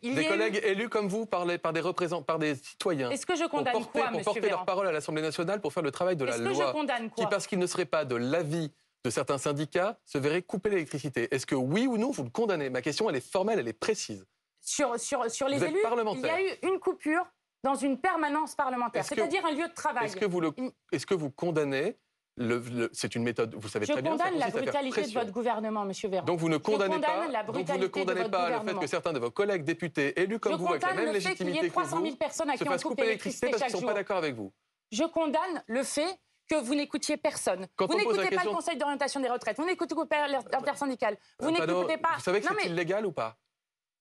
Des collègues élus comme vous par des représentants, par des citoyens. Est-ce que je condamne quoi, monsieur porter leur parole à l'Assemblée nationale pour faire le travail de la loi. Est-ce que je condamne quoi? Qui, parce qu'il ne serait pas de l'avis de certains syndicats, se verrait couper l'électricité. Est-ce que oui ou non, vous le condamnez? Ma question, elle est formelle, elle est précise. Sur les élus, il y a eu une coupure dans une permanence parlementaire, c'est-à-dire un lieu de travail. Est-ce que vous condamnez c'est une méthode, vous savez très bien. Je condamne la brutalité de votre gouvernement, monsieur Véran. Donc vous ne condamnez pas le fait que certains de vos collègues députés élus comme vous, avec la même légitimité que vous, se fassent couper l'électricité parce qu'ils ne sont pas d'accord avec vous. Je condamne le fait que vous n'écoutiez personne. Vous n'écoutez pas le Conseil d'orientation des retraites, vous n'écoutez pas l'intersyndicale, vous n'écoutez pas... Vous savez que c'est illégal ou pas?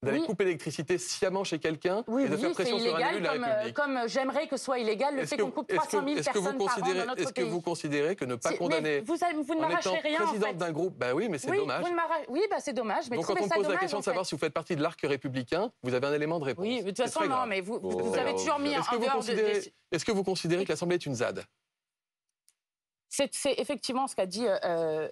D'aller couper l'électricité sciemment chez quelqu'un et de faire pression sur un élu de la République. Comme j'aimerais que ce soit illégal le fait qu'on coupe 300 000 personnes par an dans notre pays. Est-ce que vous considérez que ne pas condamner vous ne m'arrachez rien, en fait. Présidente d'un groupe, bah oui, mais c'est dommage. Oui, c'est dommage. Mais donc quand on pose la question de savoir si vous faites partie de l'arc républicain, vous avez un élément de réponse. Oui, de toute façon, non, mais vous avez toujours mis en dehors de... Est-ce que vous considérez que l'Assemblée est une ZAD? C'est effectivement ce qu'a dit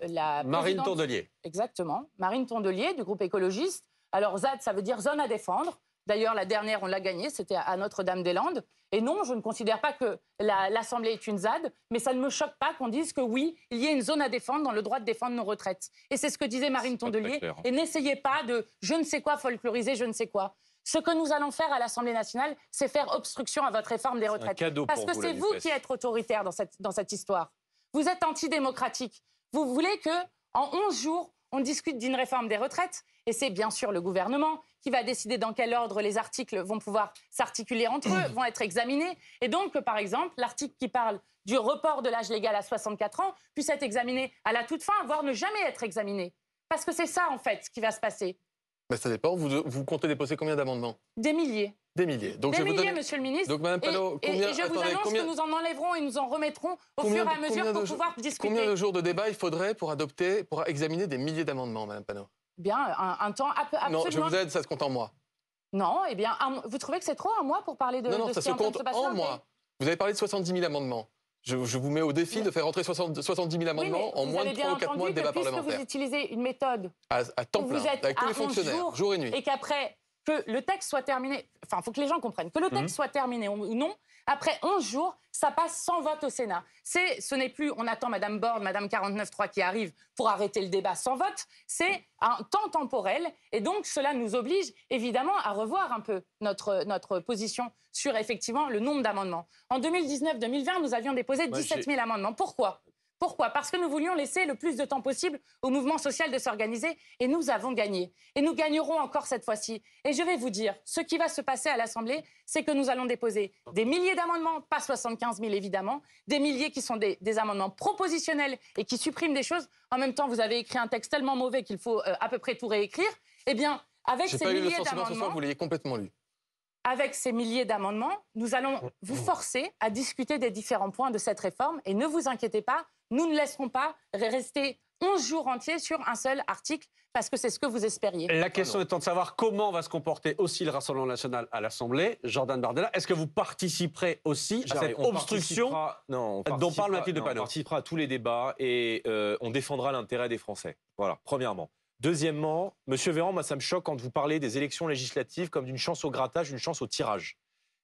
la Marine Tondelier. Exactement. Marine Tondelier, du groupe écologiste. Alors ZAD, ça veut dire zone à défendre. D'ailleurs, la dernière, on l'a gagnée, c'était à Notre-Dame-des-Landes. Et non, je ne considère pas que l'Assemblée est une ZAD, mais ça ne me choque pas qu'on dise que oui, il y a une zone à défendre dans le droit de défendre nos retraites. Et c'est ce que disait Marine Tondelier. Et n'essayez pas de je ne sais quoi folkloriser, je ne sais quoi. Ce que nous allons faire à l'Assemblée nationale, c'est faire obstruction à votre réforme des retraites. Parce que c'est vous qui êtes autoritaire dans cette histoire. Vous êtes antidémocratique. Vous voulez qu'en 11 jours, on discute d'une réforme des retraites Et c'est bien sûr le gouvernement qui va décider dans quel ordre les articles vont pouvoir s'articuler entre eux, vont être examinés. Et donc, par exemple, l'article qui parle du report de l'âge légal à 64 ans puisse être examiné à la toute fin, voire ne jamais être examiné. Parce que c'est ça, en fait, ce qui va se passer. Mais ça dépend. Vous comptez déposer combien d'amendements? Des milliers. Des milliers. Donc, des milliers, monsieur le ministre. Donc, Mme Panot, et je vous annonce que nous en enlèverons et nous en remettrons au fur et à mesure pour pouvoir discuter. Combien de jours de débat il faudrait pour examiner des milliers d'amendements, Mme Panot? Bien, un temps absolument... Non, je vous aide, ça se compte en mois. Non, eh bien, vous trouvez que c'est trop un mois pour parler de Non, ce ça qui se est en train de compte se passer en mois. Vous avez parlé de 70 000 amendements. Je vous mets au défi de faire rentrer 70 000 amendements en moins de 3 ou 4 mois de débat parlementaire. Puisque vous utilisez une méthode à temps plein, avec tous les fonctionnaires, jour et nuit. Et qu'après, que le texte soit terminé, enfin, il faut que les gens comprennent, que le texte soit terminé ou non, après 11 jours, ça passe sans vote au Sénat. Ce n'est plus, on attend Mme Borne, Mme 49.3 qui arrive pour arrêter le débat sans vote, c'est un temps temporel. Et donc, cela nous oblige évidemment à revoir un peu notre position sur effectivement le nombre d'amendements. En 2019-2020, nous avions déposé 17 000 amendements. Pourquoi ? Parce que nous voulions laisser le plus de temps possible au mouvement social de s'organiser et nous avons gagné. Et nous gagnerons encore cette fois-ci. Et je vais vous dire, ce qui va se passer à l'Assemblée, c'est que nous allons déposer des milliers d'amendements, pas 75 000 évidemment, des milliers qui sont des amendements propositionnels et qui suppriment des choses. En même temps, vous avez écrit un texte tellement mauvais qu'il faut à peu près tout réécrire. Eh bien, avec ces milliers d'amendements... Vous l'ayez complètement lu. Avec ces milliers d'amendements, nous allons vous forcer à discuter des différents points de cette réforme. Et ne vous inquiétez pas, nous ne laisserons pas rester 11 jours entiers sur un seul article, parce que c'est ce que vous espériez. La question étant de savoir comment va se comporter aussi le Rassemblement national à l'Assemblée. Jordan Bardella, est-ce que vous participerez aussi à cette obstruction dont parle Mathilde Panot? On participera à tous les débats et on défendra l'intérêt des Français. Voilà, premièrement. Deuxièmement, Monsieur Véran, moi ça me choque quand vous parlez des élections législatives comme d'une chance au grattage, une chance au tirage.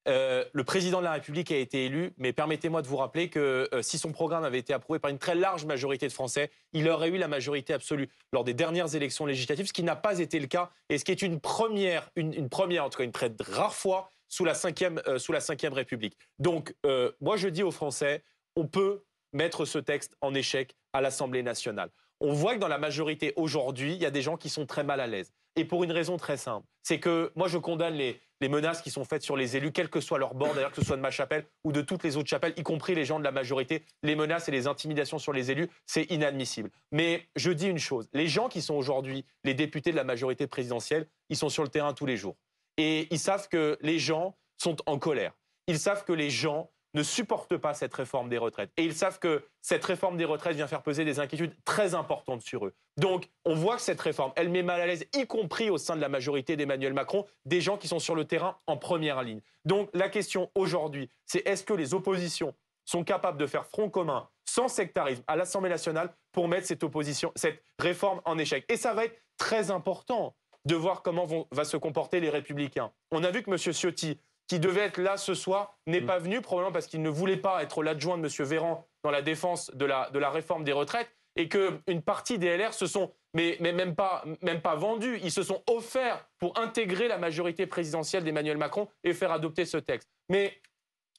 Le président de la République a été élu, mais permettez-moi de vous rappeler que si son programme avait été approuvé par une très large majorité de Français, il aurait eu la majorité absolue lors des dernières élections législatives, ce qui n'a pas été le cas, et ce qui est une première, en tout cas une très rare fois, sous la 5e République. Donc, moi je dis aux Français, on peut mettre ce texte en échec à l'Assemblée nationale. On voit que dans la majorité aujourd'hui, il y a des gens qui sont très mal à l'aise. Et pour une raison très simple, c'est que moi je condamne les menaces qui sont faites sur les élus, quel que soit leur bord, d'ailleurs que ce soit de ma chapelle ou de toutes les autres chapelles, y compris les gens de la majorité, les menaces et les intimidations sur les élus, c'est inadmissible. Mais je dis une chose, les gens qui sont aujourd'hui les députés de la majorité présidentielle, ils sont sur le terrain tous les jours. Et ils savent que les gens sont en colère. Ils savent que les gens ne supportent pas cette réforme des retraites. Et ils savent que cette réforme des retraites vient faire peser des inquiétudes très importantes sur eux. Donc, on voit que cette réforme, elle met mal à l'aise, y compris au sein de la majorité d'Emmanuel Macron, des gens qui sont sur le terrain en première ligne. Donc, la question aujourd'hui, c'est est-ce que les oppositions sont capables de faire front commun, sans sectarisme, à l'Assemblée nationale pour mettre cette réforme en échec. Et ça va être très important de voir comment vont se comporter les Républicains. On a vu que M. Ciotti, qui devait être là ce soir, n'est pas venu, probablement parce qu'il ne voulait pas être l'adjoint de M. Véran dans la défense de la réforme des retraites, et qu'une partie des LR se sont, mais même pas vendus, ils se sont offerts pour intégrer la majorité présidentielle d'Emmanuel Macron et faire adopter ce texte. Mais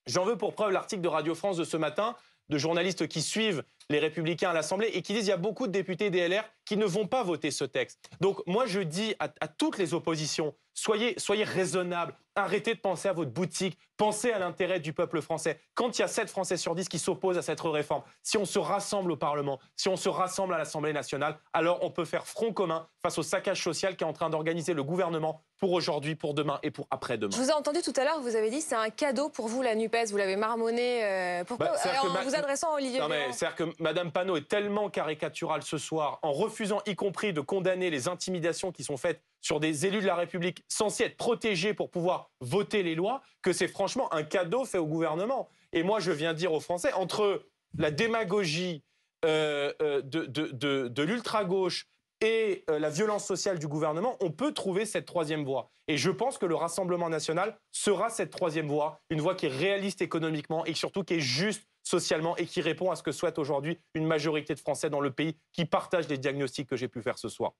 j'en veux pour preuve l'article de Radio France de ce matin, de journalistes qui suivent les Républicains à l'Assemblée et qui disent qu'il y a beaucoup de députés des LR qui ne vont pas voter ce texte. Donc moi je dis à toutes les oppositions, soyez raisonnables, arrêtez de penser à votre boutique, pensez à l'intérêt du peuple français. Quand il y a 7 Français sur 10 qui s'opposent à cette réforme, si on se rassemble au Parlement, si on se rassemble à l'Assemblée nationale, alors on peut faire front commun face au saccage social qu'est en train d'organiser le gouvernement pour aujourd'hui, pour demain et pour après-demain. Je vous ai entendu tout à l'heure, vous avez dit c'est un cadeau pour vous la NUPES, vous l'avez marmonné. Pourquoi en vous adressant à Olivier Véran? C'est-à-dire que Mme Panot est tellement caricaturale ce soir, en refusant y compris de condamner les intimidations qui sont faites sur des élus de la République censés être protégés pour pouvoir voter les lois, que c'est franchement un cadeau fait au gouvernement. Et moi, je viens dire aux Français, entre la démagogie de l'ultra-gauche et la violence sociale du gouvernement, on peut trouver cette troisième voie. Et je pense que le Rassemblement national sera cette troisième voie, une voie qui est réaliste économiquement et surtout qui est juste socialement et qui répond à ce que souhaite aujourd'hui une majorité de Français dans le pays qui partagent les diagnostics que j'ai pu faire ce soir.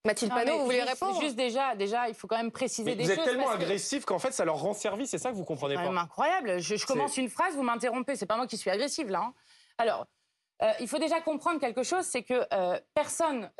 Mathilde Panot, vous voulez répondre? Juste déjà, il faut quand même préciser des choses. Vous êtes tellement agressif qu'en fait, ça leur rend service, c'est ça que vous comprenez pas. C'est incroyable. Je commence une phrase, vous m'interrompez. C'est pas moi qui suis agressive, là. Hein. Alors, il faut déjà comprendre quelque chose, c'est que personne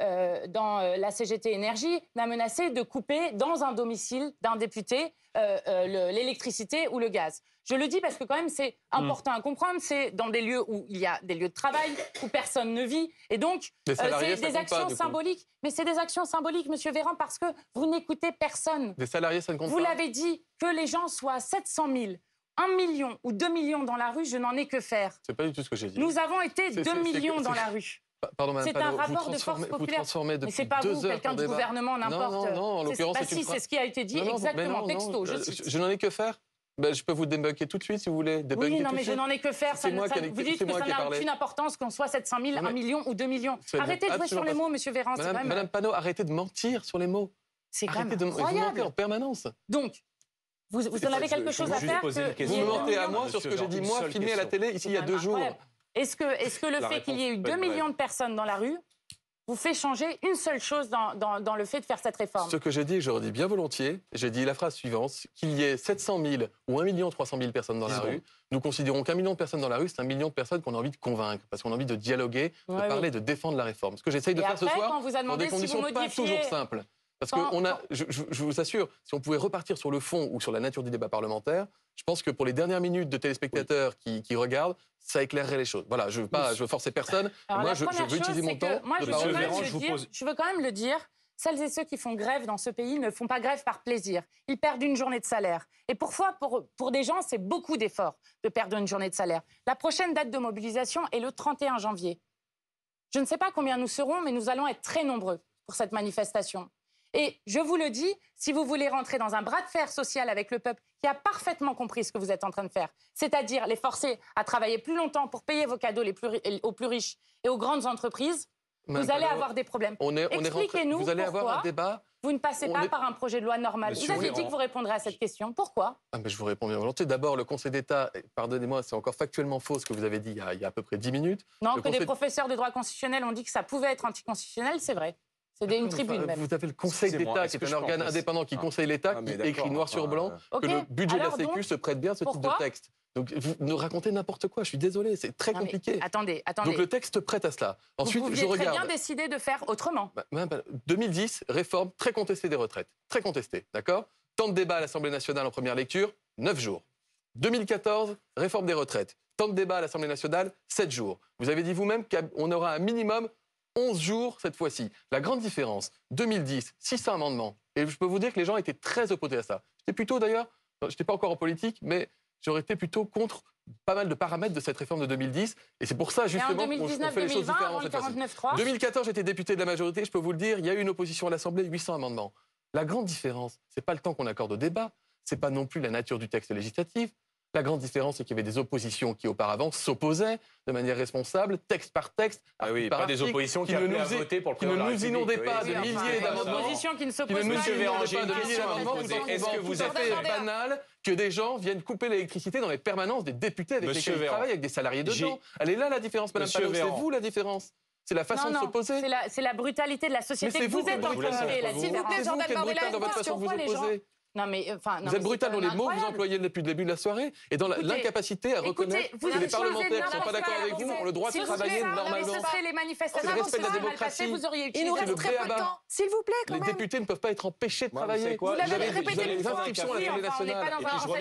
dans la CGT Énergie n'a menacé de couper dans un domicile d'un député l'électricité ou le gaz. Je le dis parce que quand même c'est important à comprendre, c'est dans des lieux où il y a des lieux de travail, où personne ne vit, et donc c'est des actions symboliques. Mais c'est des actions symboliques, Monsieur Véran, parce que vous n'écoutez personne. Des salariés, ça ne compte pas. Vous l'avez dit, que les gens soient 700 000, 1 million ou 2 millions dans la rue, je n'en ai que faire. C'est pas du tout ce que j'ai dit. Nous avons été 2 millions dans la rue. Pardon, Madame C'est un Panot, rapport de force populaire. Vous transformez Mais depuis c'est pas 2 vous, heures quelqu'un ton du débat. gouvernement, n'importe. Non, en l'occurrence, c'est ce qui a été dit exactement, texto. Je n'en ai que faire. Ben, je peux vous débunker tout de suite si vous voulez. Oui, non, mais je n'en ai que faire. Vous dites que ça n'a aucune importance qu'on soit 700 000, 1 million ou 2 millions. Arrêtez de jouer sur les mots, Monsieur Véran. Madame Panot, arrêtez de mentir sur les mots. C'est quand même incroyable. Vous mentez en permanence. Donc, vous en avez quelque chose à faire. Vous me mentez à moi sur ce que j'ai dit, moi, filmé à la télé, ici, il y a 2 jours. Est-ce que le fait qu'il y ait eu 2 millions de personnes dans la rue vous fait changer une seule chose dans le fait de faire cette réforme? Ce que j'ai dit, et je redis bien volontiers, j'ai dit la phrase suivante, qu'il y ait 700 000 ou 1 300 000 personnes dans la rue, nous considérons qu'1 million de personnes dans la rue, c'est 1 million de personnes qu'on a envie de convaincre, parce qu'on a envie de dialoguer, de parler, de défendre la réforme. Ce que j'essaye de faire ce soir, dans des conditions pas toujours simples. Parce que je vous assure, si on pouvait repartir sur le fond ou sur la nature du débat parlementaire, je pense que pour les dernières minutes de téléspectateurs qui regardent, ça éclairerait les choses. Voilà, je veux forcer personne. Alors, moi, je veux utiliser mon temps. Moi, je veux quand même le dire. Celles et ceux qui font grève dans ce pays ne font pas grève par plaisir. Ils perdent une journée de salaire. Et parfois, pour des gens, c'est beaucoup d'efforts de perdre une journée de salaire. La prochaine date de mobilisation est le 31 janvier. Je ne sais pas combien nous serons, mais nous allons être très nombreux pour cette manifestation. Et je vous le dis, si vous voulez rentrer dans un bras de fer social avec le peuple qui a parfaitement compris ce que vous êtes en train de faire, c'est-à-dire les forcer à travailler plus longtemps pour payer vos cadeaux aux plus riches et aux grandes entreprises, vous allez avoir des problèmes. Expliquez-nous vous allez avoir un débat. Vous ne passez pas par un projet de loi normal. Vous avez dit que vous répondrez à cette question. Pourquoi ? Je vous réponds bien volontiers. D'abord, le Conseil d'État, pardonnez-moi, c'est encore factuellement faux ce que vous avez dit il y a à peu près 10 minutes. Non, des professeurs de droit constitutionnel ont dit que ça pouvait être anticonstitutionnel, c'est vrai. C'est une tribune même. Vous avez le Conseil d'État, qui est un organe indépendant qui conseille l'État, qui écrit noir sur blanc que le budget de la Sécu se prête bien à ce type de texte. Donc vous nous racontez n'importe quoi, je suis désolé, c'est très compliqué. Attendez. Donc le texte prête à cela. Ensuite, vous pouviez très bien décider de faire autrement. 2010, réforme très contestée des retraites. Très contestée, d'accord ? Temps de débat à l'Assemblée nationale en première lecture, 9 jours. 2014, réforme des retraites. Temps de débat à l'Assemblée nationale, 7 jours. Vous avez dit vous-même qu'on aura un minimum 11 jours cette fois-ci. La grande différence, 2010, 600 amendements. Et je peux vous dire que les gens étaient très opposés à ça. J'étais plutôt d'ailleurs, je n'étais pas encore en politique, mais j'aurais été plutôt contre pas mal de paramètres de cette réforme de 2010. Et c'est pour ça, justement, qu'on fait les choses différemment cette fois-ci. 2014, j'étais député de la majorité, je peux vous le dire, il y a eu une opposition à l'Assemblée, 800 amendements. La grande différence, c'est pas le temps qu'on accorde au débat, c'est pas non plus la nature du texte législatif. La grande différence, c'est qu'il y avait des oppositions qui, auparavant, s'opposaient de manière responsable, texte par texte. Ah oui, pas des oppositions qui appelaient à voter pour le président de la République. Qui ne nous inondaient pas de milliers d'amendements. Qui ne s'opposent pas. Est-ce que vous avez banal que des gens viennent couper l'électricité dans les permanences des députés avec lesquels ils travaillent, avec des salariés dedans? Elle est là la différence, Madame Panot. C'est vous la différence. C'est la façon de s'opposer. C'est la brutalité de la société que vous êtes en train de créer. C'est vous qui êtes brutal dans votre façon de vous opposer. Vous êtes brutal dans les mots que vous employez depuis le début de la soirée et dans l'incapacité à reconnaître que les parlementaires qui ne sont pas d'accord avec vous ont le droit de travailler normalement. Ce serait les manifestations. C'est le respect de la démocratie. Il nous reste très peu de temps. S'il vous plaît, quand même. Les députés ne peuvent pas être empêchés de travailler. Vous l'avez répété des inscriptions à l'Assemblée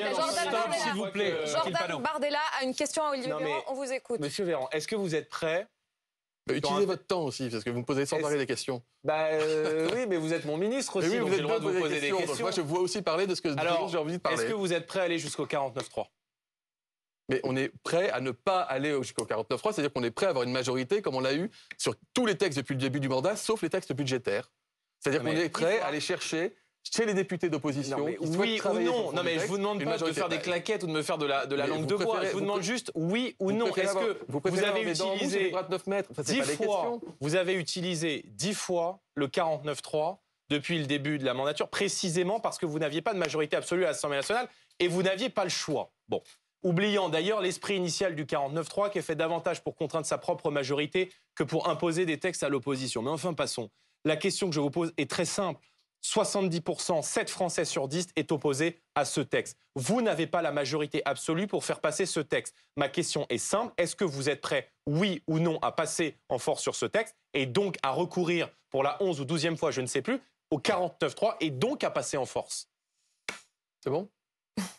nationale. S'il vous plaît, Jordan Bardella a une question à Olivier Véran. On vous écoute. Monsieur Véran, est-ce que vous êtes prêt? Utilisez votre temps aussi, parce que vous me posez sans arrêt des questions. Oui, mais vous êtes mon ministre aussi, donc j'ai le droit de vous poser des questions. Moi, je vois aussi parler de ce que j'ai envie de parler. Est-ce que vous êtes prêt à aller jusqu'au 49.3? Mais on est prêt à ne pas aller jusqu'au 49.3, c'est-à-dire qu'on est prêt à avoir une majorité, comme on l'a eu, sur tous les textes depuis le début du mandat, sauf les textes budgétaires. C'est-à-dire qu'on est prêt à aller chercher chez les députés d'opposition. Oui ou non? Non, mais je vous demande pas de faire des claquettes ou de me faire de la langue de bois. Je vous demande juste oui ou non. Est-ce que vous avez utilisé 10 fois, vous avez utilisé 10 fois le 49.3 depuis le début de la mandature, précisément parce que vous n'aviez pas de majorité absolue à l'Assemblée nationale et vous n'aviez pas le choix. Bon. Oubliant d'ailleurs l'esprit initial du 49.3 qui est fait davantage pour contraindre sa propre majorité que pour imposer des textes à l'opposition. Mais enfin, passons. La question que je vous pose est très simple. 70%, 7 Français sur 10 est opposé à ce texte. Vous n'avez pas la majorité absolue pour faire passer ce texte. Ma question est simple. Est-ce que vous êtes prêts, oui ou non, à passer en force sur ce texte et donc à recourir pour la 11e ou 12e fois, je ne sais plus, au 49.3 et donc à passer en force? C'est bon?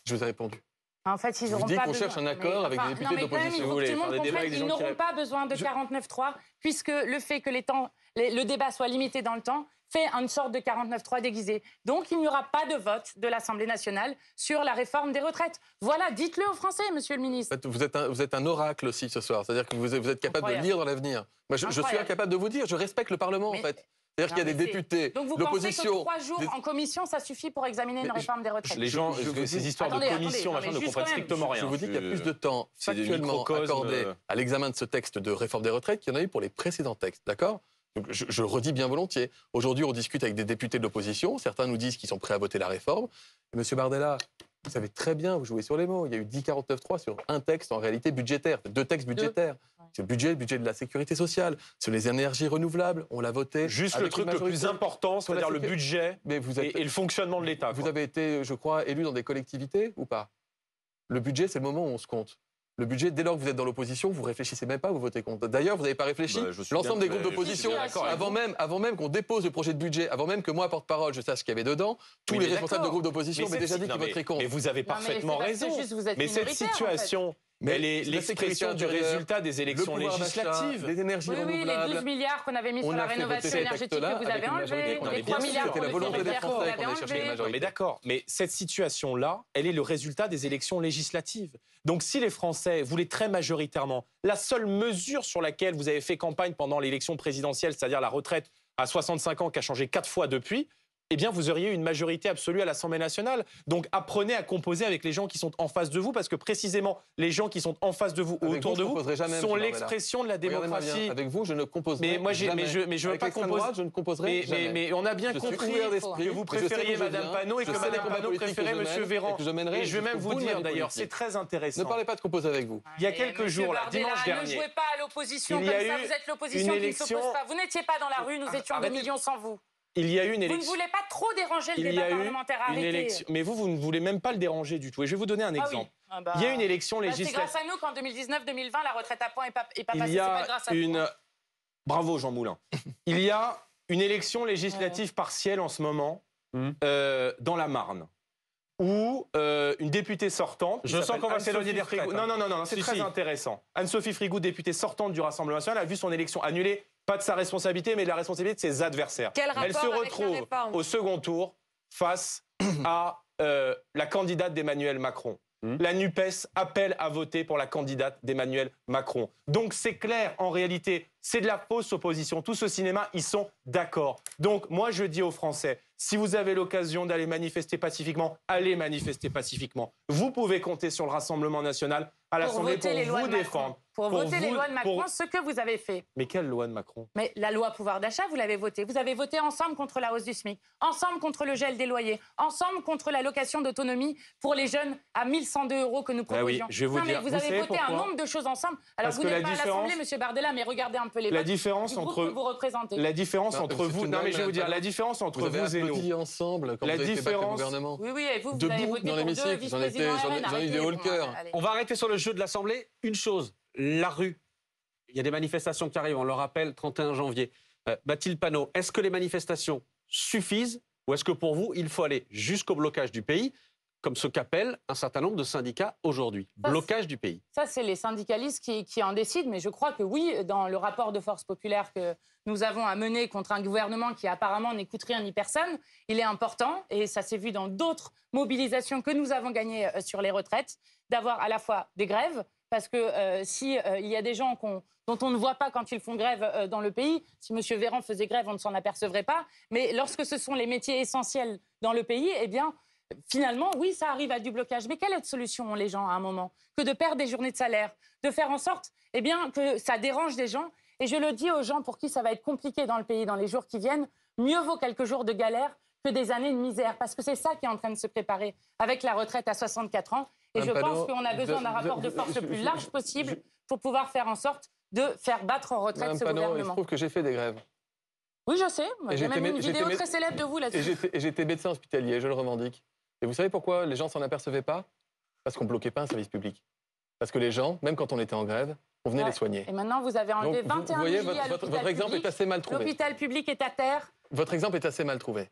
Je vous ai répondu. En fait, ils Je n'auront vous dis pas qu'on besoin. cherche un accord avec des députés d'opposition. d'opposition. Tout Vous voulez le monde faire des débats comprenne avec des qu'ils gens qui n'auront pas besoin de 49.3, puisque le fait que le débat soit limité dans le temps fait une sorte de 49.3 déguisé. Donc, il n'y aura pas de vote de l'Assemblée nationale sur la réforme des retraites. Voilà, dites-le aux Français, monsieur le ministre. En fait, vous êtes un oracle aussi ce soir. C'est-à-dire que vous êtes capable de Incroyable. lire dans l'avenir. Moi, je suis incapable de vous dire. Je respecte le Parlement, Mais- en fait. C'est-à-dire qu'il y a des députés, Donc, vous pensez que l'opposition. 3 jours en commission, ça suffit pour examiner une Mais réforme des retraites? Les gens, je vous ces dis- histoires Attendez, de commission, attendez, machin, non, ne mais comprennent juste quand même, strictement rien. Je vous dis qu'il y a plus de temps c'est des factuellement microcosmes, accordé à l'examen de ce texte de réforme des retraites qu'il y en a eu pour les précédents textes, d'accord? Donc je redis bien volontiers. Aujourd'hui, on discute avec des députés de l'opposition. Certains nous disent qu'ils sont prêts à voter la réforme. Et Monsieur Bardella, vous savez très bien, vous jouez sur les mots. Il y a eu 10-49-3 sur un texte en réalité budgétaire, 2 textes budgétaires. C'est le budget de la sécurité sociale, sur les énergies renouvelables, on l'a voté. Juste le avec truc une le plus majorité. important, Sur la c'est-à-dire le sécu- budget Mais vous êtes, et le fonctionnement de l'État. vous quoi. avez été, je crois, élu dans des collectivités ou pas? Le budget, c'est le moment où on se compte. Le budget, dès lors que vous êtes dans l'opposition, vous réfléchissez même pas, vous votez contre. D'ailleurs, vous n'avez pas réfléchi. Bah, je suis L'ensemble des bien, groupes mais d'opposition, je suis d'accord avec avant même qu'on dépose le projet de budget, avant même que moi, porte-parole, je sache ce qu'il y avait dedans, tous Oui, les mais responsables de d'accord. groupes d'opposition Mais m'avaient déjà cette- dit qu'ils non, voteraient contre. Mais vous avez Non, mais parfaitement c'est parce que raison. juste vous êtes Mais cette minoritaire, en fait. situation, Mais elle est la l'expression sécurité du intérieure, résultat des le élections pouvoir d'achat, législatives. les énergies Oui, oui, les renouvelables. 12 milliards qu'on avait mis sur On la a fait rénovation voter ces énergétique que textes-là vous avec avez une majorité enlevé, qu'on les avait 3 bien milliards sûr, pour c'était le la volonté des ferroviaire que vous Français avez qu'on allait chercher les enlevé. majorités. Non, mais d'accord, mais cette situation-là, elle est le résultat des élections législatives. Donc si les Français voulaient très majoritairement, la seule mesure sur laquelle vous avez fait campagne pendant l'élection présidentielle, c'est-à-dire la retraite à 65 ans qui a changé 4 fois depuis, eh bien vous auriez eu une majorité absolue à l'Assemblée nationale. Donc apprenez à composer avec les gens qui sont en face de vous, parce que précisément les gens qui sont en face de vous ou Avec autour vous, de je vous composerai jamais, sont monsieur l'expression de la Regardez-moi bien, démocratie. avec vous, je ne composerai Mais moi, jamais. je veux Avec pas l'extrême composer. droite, je ne composerai jamais. Mais on a bien Je suis compris ouvert d'esprit. que vous Je sais préfériez d'où je Madame viens. Panot et Je que sais Madame les combats Panot politiques que préférait je Monsieur mène Véran. et que je mènerai Et je vais même jusqu'au vous bout de ma dire vie d'ailleurs, politique. c'est très intéressant. Ne parlez pas de composer avec vous. Il y a quelques Monsieur jours, là, Bardella, dimanche ne dernier, jouez pas à l'opposition il comme y a ça, eu vous êtes l'opposition une qui ne élection- s'oppose pas. Vous n'étiez pas dans la rue, nous étions 2 Arrêtez. millions sans vous. il y a eu une Vous ne élection. voulez pas trop déranger le Il y débat a eu parlementaire, une arrêtez. élection. Mais vous ne voulez même pas le déranger du tout. Et je vais vous donner un Ah oui. exemple. Ah bah. Il y a une élection Bah, c'est législative. grâce à nous qu'en 2019-2020, la retraite à points n'est pas Il passée. y C'est pas a grâce à vous. une. Bravo Jean Moulin. Il y a une élection législative partielle en ce moment dans la Marne, où une députée sortante. Je sens qu'on va s'éloigner des retraites. Non, c'est Si, très si. intéressant. Anne-Sophie Frigou, députée sortante du Rassemblement national, a vu son élection annulée, pas de sa responsabilité, mais de la responsabilité de ses adversaires. Quel Elle se rapport avec la retrouve réforme au second tour face à la candidate d'Emmanuel Macron. La NUPES appelle à voter pour la candidate d'Emmanuel Macron. Donc c'est clair, en réalité, c'est de la fausse opposition. Tout ce cinéma, ils sont d'accord. Donc moi, je dis aux Français, si vous avez l'occasion d'aller manifester pacifiquement, allez manifester pacifiquement. Vous pouvez compter sur le Rassemblement national à Pour l'Assemblée voter pour les lois vous de Macron. défendre. Pour voter les vous- lois de Macron, pour- ce que vous avez fait. Mais quelle loi de Macron? Mais la loi pouvoir d'achat, vous l'avez votée. Vous avez voté ensemble contre la hausse du SMIC, ensemble contre le gel des loyers, ensemble contre l'allocation d'autonomie pour les jeunes à 1 102 € que nous Ah oui, proposions. je vais vous non, mais dire, vous vous avez savez voté un pourquoi nombre de choses ensemble. Alors Parce vous que n'êtes la pas à l'Assemblée, différence- Monsieur Bardella, mais regardez un peu les La votes différence du groupe entre que vous représentez. la différence Non, entre c'est vous, une non mais blague, je vais vous dire, madame la différence entre Vous avez vous et nous. applaudi ensemble quand La vous avez fait battre le différence- gouvernement. Oui, oui, et vous Debout avez voté dans pour 2 l'hémicycle, vice-présidents j'en ai RN. eu Arrêtez, des hauts le bon, cœur. allez. On va arrêter sur le jeu de l'Assemblée. Une chose, la rue. Il y a des manifestations qui arrivent, on le rappelle, 31 janvier. Mathilde Panot, est-ce que les manifestations suffisent ou est-ce que pour vous, il faut aller jusqu'au blocage du pays, comme ce qu'appellent un certain nombre de syndicats aujourd'hui? Ça, Blocage du pays. Ça, c'est les syndicalistes qui en décident, mais je crois que oui, dans le rapport de force populaire que nous avons à mener contre un gouvernement qui apparemment n'écoute rien ni personne, il est important, et ça s'est vu dans d'autres mobilisations que nous avons gagnées sur les retraites, d'avoir à la fois des grèves, parce que si il y a des gens dont on ne voit pas quand ils font grève dans le pays, si M. Véran faisait grève, on ne s'en apercevrait pas, mais lorsque ce sont les métiers essentiels dans le pays, eh bien, finalement, oui, ça arrive à du blocage. Mais quelle autre solution ont les gens à un moment que de perdre des journées de salaire, de faire en sorte eh bien, que ça dérange des gens? Et je le dis aux gens pour qui ça va être compliqué dans le pays dans les jours qui viennent, mieux vaut quelques jours de galère que des années de misère, parce que c'est ça qui est en train de se préparer avec la retraite à 64 ans. Et je pense qu'on a besoin d'un rapport de force le plus large possible pour pouvoir faire en sorte de faire battre en retraite Madame ce Panot, il se gouvernement. trouve que j'ai fait des grèves. Oui, je sais. Il y a même une vidéo j'étais très célèbre de vous là-dessus. Et j'étais médecin hospitalier, je le revendique. Et vous savez pourquoi les gens s'en apercevaient pas? Parce qu'on bloquait pas un service public. Parce que les gens, même quand on était en grève, on venait les soigner. Et maintenant, vous avez enlevé Donc, 21 vous voyez, lits à l'hôpital votre exemple public. est assez mal trouvé. L'hôpital public est à terre. Votre exemple est assez mal trouvé.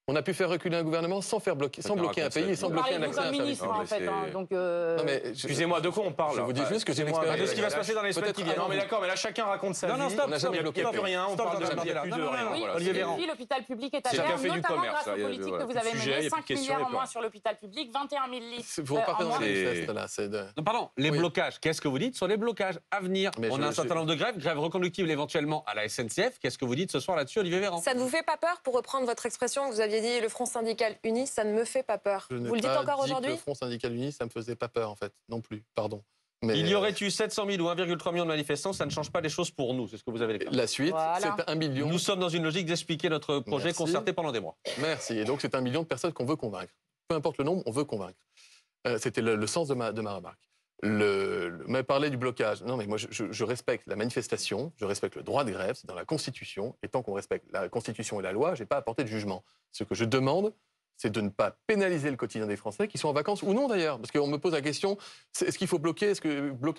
On a pu faire reculer un gouvernement sans bloquer un pays et sans bloquer un accès à un service ministre, en fait. Donc, Non, mais Excusez-moi, de quoi on parle je vous dis juste que j'ai Excusez-moi, l'expérience. De ce qui va se passer dans les semaines qui viennent. Non mais d'accord, mais là chacun raconte sa vie. Non, stop, On n'a jamais Il bloqué n'y a un plus pays. rien, on Stop, parle de Jordan il n'y a Bardella. plus de Non, rien. oui, Voilà, Olivier c'est- Véran. depuis, l'hôpital public est à C'est le terre, café du notamment commerce, grâce là, aux il y a- politiques voilà. que vous avez Plus de menées. sujet, il y a plus de 5 questions, milliards il y a en plus moins rien. sur l'hôpital public, 21 000 lits. Vous repartez en dans moins. les gestes, là. C'est de... Non, pardon, les Oui. blocages, qu'est-ce que vous dites sur les blocages à venir? Mais On a un certain nombre de grèves reconductibles éventuellement à la SNCF. Qu'est-ce que vous dites ce soir là-dessus, Olivier Véran? Ça ne vous fait pas peur, pour reprendre votre expression que vous aviez dit, le Front syndical uni, ça ne me fait pas peur. Je n'ai Vous le dites pas encore dit que aujourd'hui? le Front syndical uni, ça me faisait pas peur, en fait. Non plus, pardon. Mais Il y aurait eu 700 000 ou 1,3 million de manifestants, ça ne change pas les choses pour nous, c'est ce que vous avez déclaré. la suite, Voilà. c'est 1 million. Nous sommes dans une logique d'expliquer notre projet Merci. concerté pendant des mois. Merci. Et donc, c'est 1 million de personnes qu'on veut convaincre. Peu importe le nombre, on veut convaincre. C'était le sens de ma remarque. Mais parler du blocage. Non, mais moi, je respecte la manifestation, je respecte le droit de grève, c'est dans la Constitution. Et tant qu'on respecte la Constitution et la loi, je n'ai pas apporté de jugement. Ce que je demande, c'est de ne pas pénaliser le quotidien des Français, qui sont en vacances ou non d'ailleurs. Parce qu'on me pose la question, est-ce qu'il faut bloquer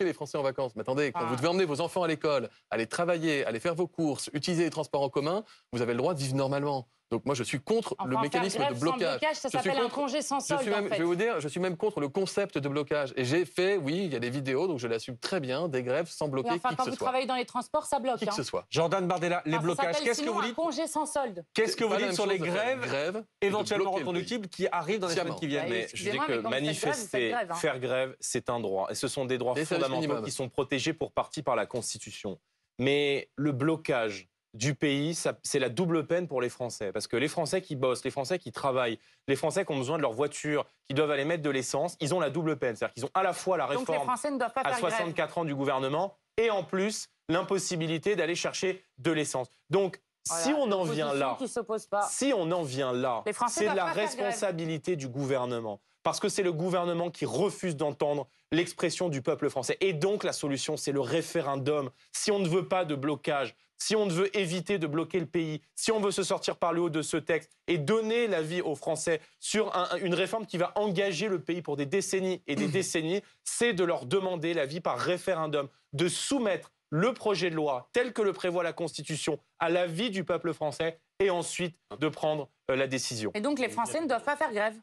les Français en vacances? Mais attendez, quand vous devez emmener vos enfants à l'école, aller travailler, aller faire vos courses, utiliser les transports en commun, vous avez le droit de vivre normalement. Donc moi, je suis contre le mécanisme de blocage. Ça s'appelle un congé sans solde, en Je fait. vais vous dire, je suis même contre le concept de blocage. Et j'ai fait, oui, il y a des vidéos, donc je l'assume très bien, des grèves sans bloquer Mais enfin, qui quand que vous ce soit. travaillez dans les transports, ça bloque. Qui que ce soit. Jordan Bardella, les Enfin, ça blocages, s'appelle qu'est-ce que sinon vous un dites? congé sans solde. Qu'est-ce que vous Pas la dites même sur les chose de faire grèves et de éventuellement bloquer le pays. reconductibles qui arrivent dans les semaines Sciemment. qui viennent? Bah, Mais je dis excusez-moi, que mais quand vous faites grève, vous faites manifester, grève, hein. faire grève, c'est un droit. Et ce sont des droits Des services fondamentaux minimums. qui sont protégés pour partie par la Constitution. Mais le blocage du pays, c'est la double peine pour les Français. Parce que les Français qui bossent, les Français qui travaillent, les Français qui ont besoin de leur voiture, qui doivent aller mettre de l'essence, ils ont la double peine. C'est-à-dire qu'ils ont à la fois la Donc les réforme Français ne doivent pas à faire grève. 64 ans du gouvernement et en plus l'impossibilité d'aller chercher de l'essence. Donc, si Voilà, on en vient l'opposition là, qui s'oppose pas. si on en vient là, Les Français c'est de doivent la pas faire grève. responsabilité du gouvernement. Parce que c'est le gouvernement qui refuse d'entendre l'expression du peuple français. Et donc, la solution, c'est le référendum. Si on ne veut pas de blocage, si on veut éviter de bloquer le pays, si on veut se sortir par le haut de ce texte et donner l'avis aux Français sur une réforme qui va engager le pays pour des décennies et des décennies, c'est de leur demander l'avis par référendum, de soumettre le projet de loi tel que le prévoit la Constitution à l'avis du peuple français et ensuite de prendre la décision. Et donc les Français ne doivent pas faire grève.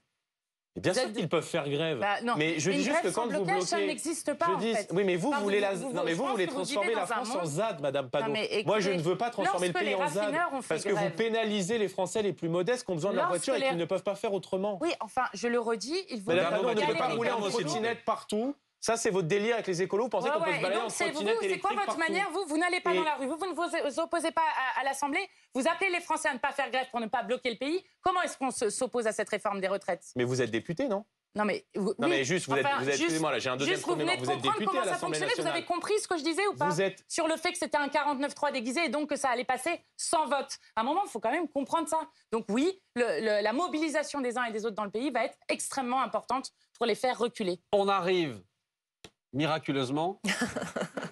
Et bien Vous sûr êtes- qu'ils peuvent faire grève. Bah, non. Mais je Une dis juste grève que quand sans vous blocage, ça bloquez... n'existe pas, Je en dis, fait. oui, mais vous, Enfin, voulez je vous pense voulez que vous transformer vivez la dans un France en monde- ZAD, Madame Panot. Non, mais Moi, je écoutez, ne veux pas transformer le lorsque pays les en ZAD raffineurs ont fait parce que vous grève. pénalisez les Français les plus modestes qui ont besoin de leur Lorsque voiture et les- qui ne peuvent pas faire autrement. Oui, enfin, je le redis, il vaut Madame Madame Panot, on ne Panot, peut pas les rouler en réclames aussi, trottinette partout. Ça, c'est votre délire avec les écolos. Vous pensez qu'on peut se Et balader en donc, c'est trottinette c'est quoi électrique votre partout. manière vous n'allez pas Et- dans la rue, vous ne vous opposez pas à l'Assemblée, vous appelez les Français à ne pas faire grève pour ne pas bloquer le pays. Comment est-ce qu'on s'oppose à cette réforme des retraites? Mais vous êtes député, non? Non mais, Non, mais juste, vous êtes, excusez-moi, là, j'ai un deuxième juste, vous premier venez de Vous êtes comprendre député comment à ça l'Assemblée fonctionnait, vous avez nationale. compris ce que je disais ou pas? Vous êtes Sur le fait que c'était un 49-3 déguisé et donc que ça allait passer sans vote. À un moment, il faut quand même comprendre ça. Donc oui, la mobilisation des uns et des autres dans le pays va être extrêmement importante pour les faire reculer. On arrive miraculeusement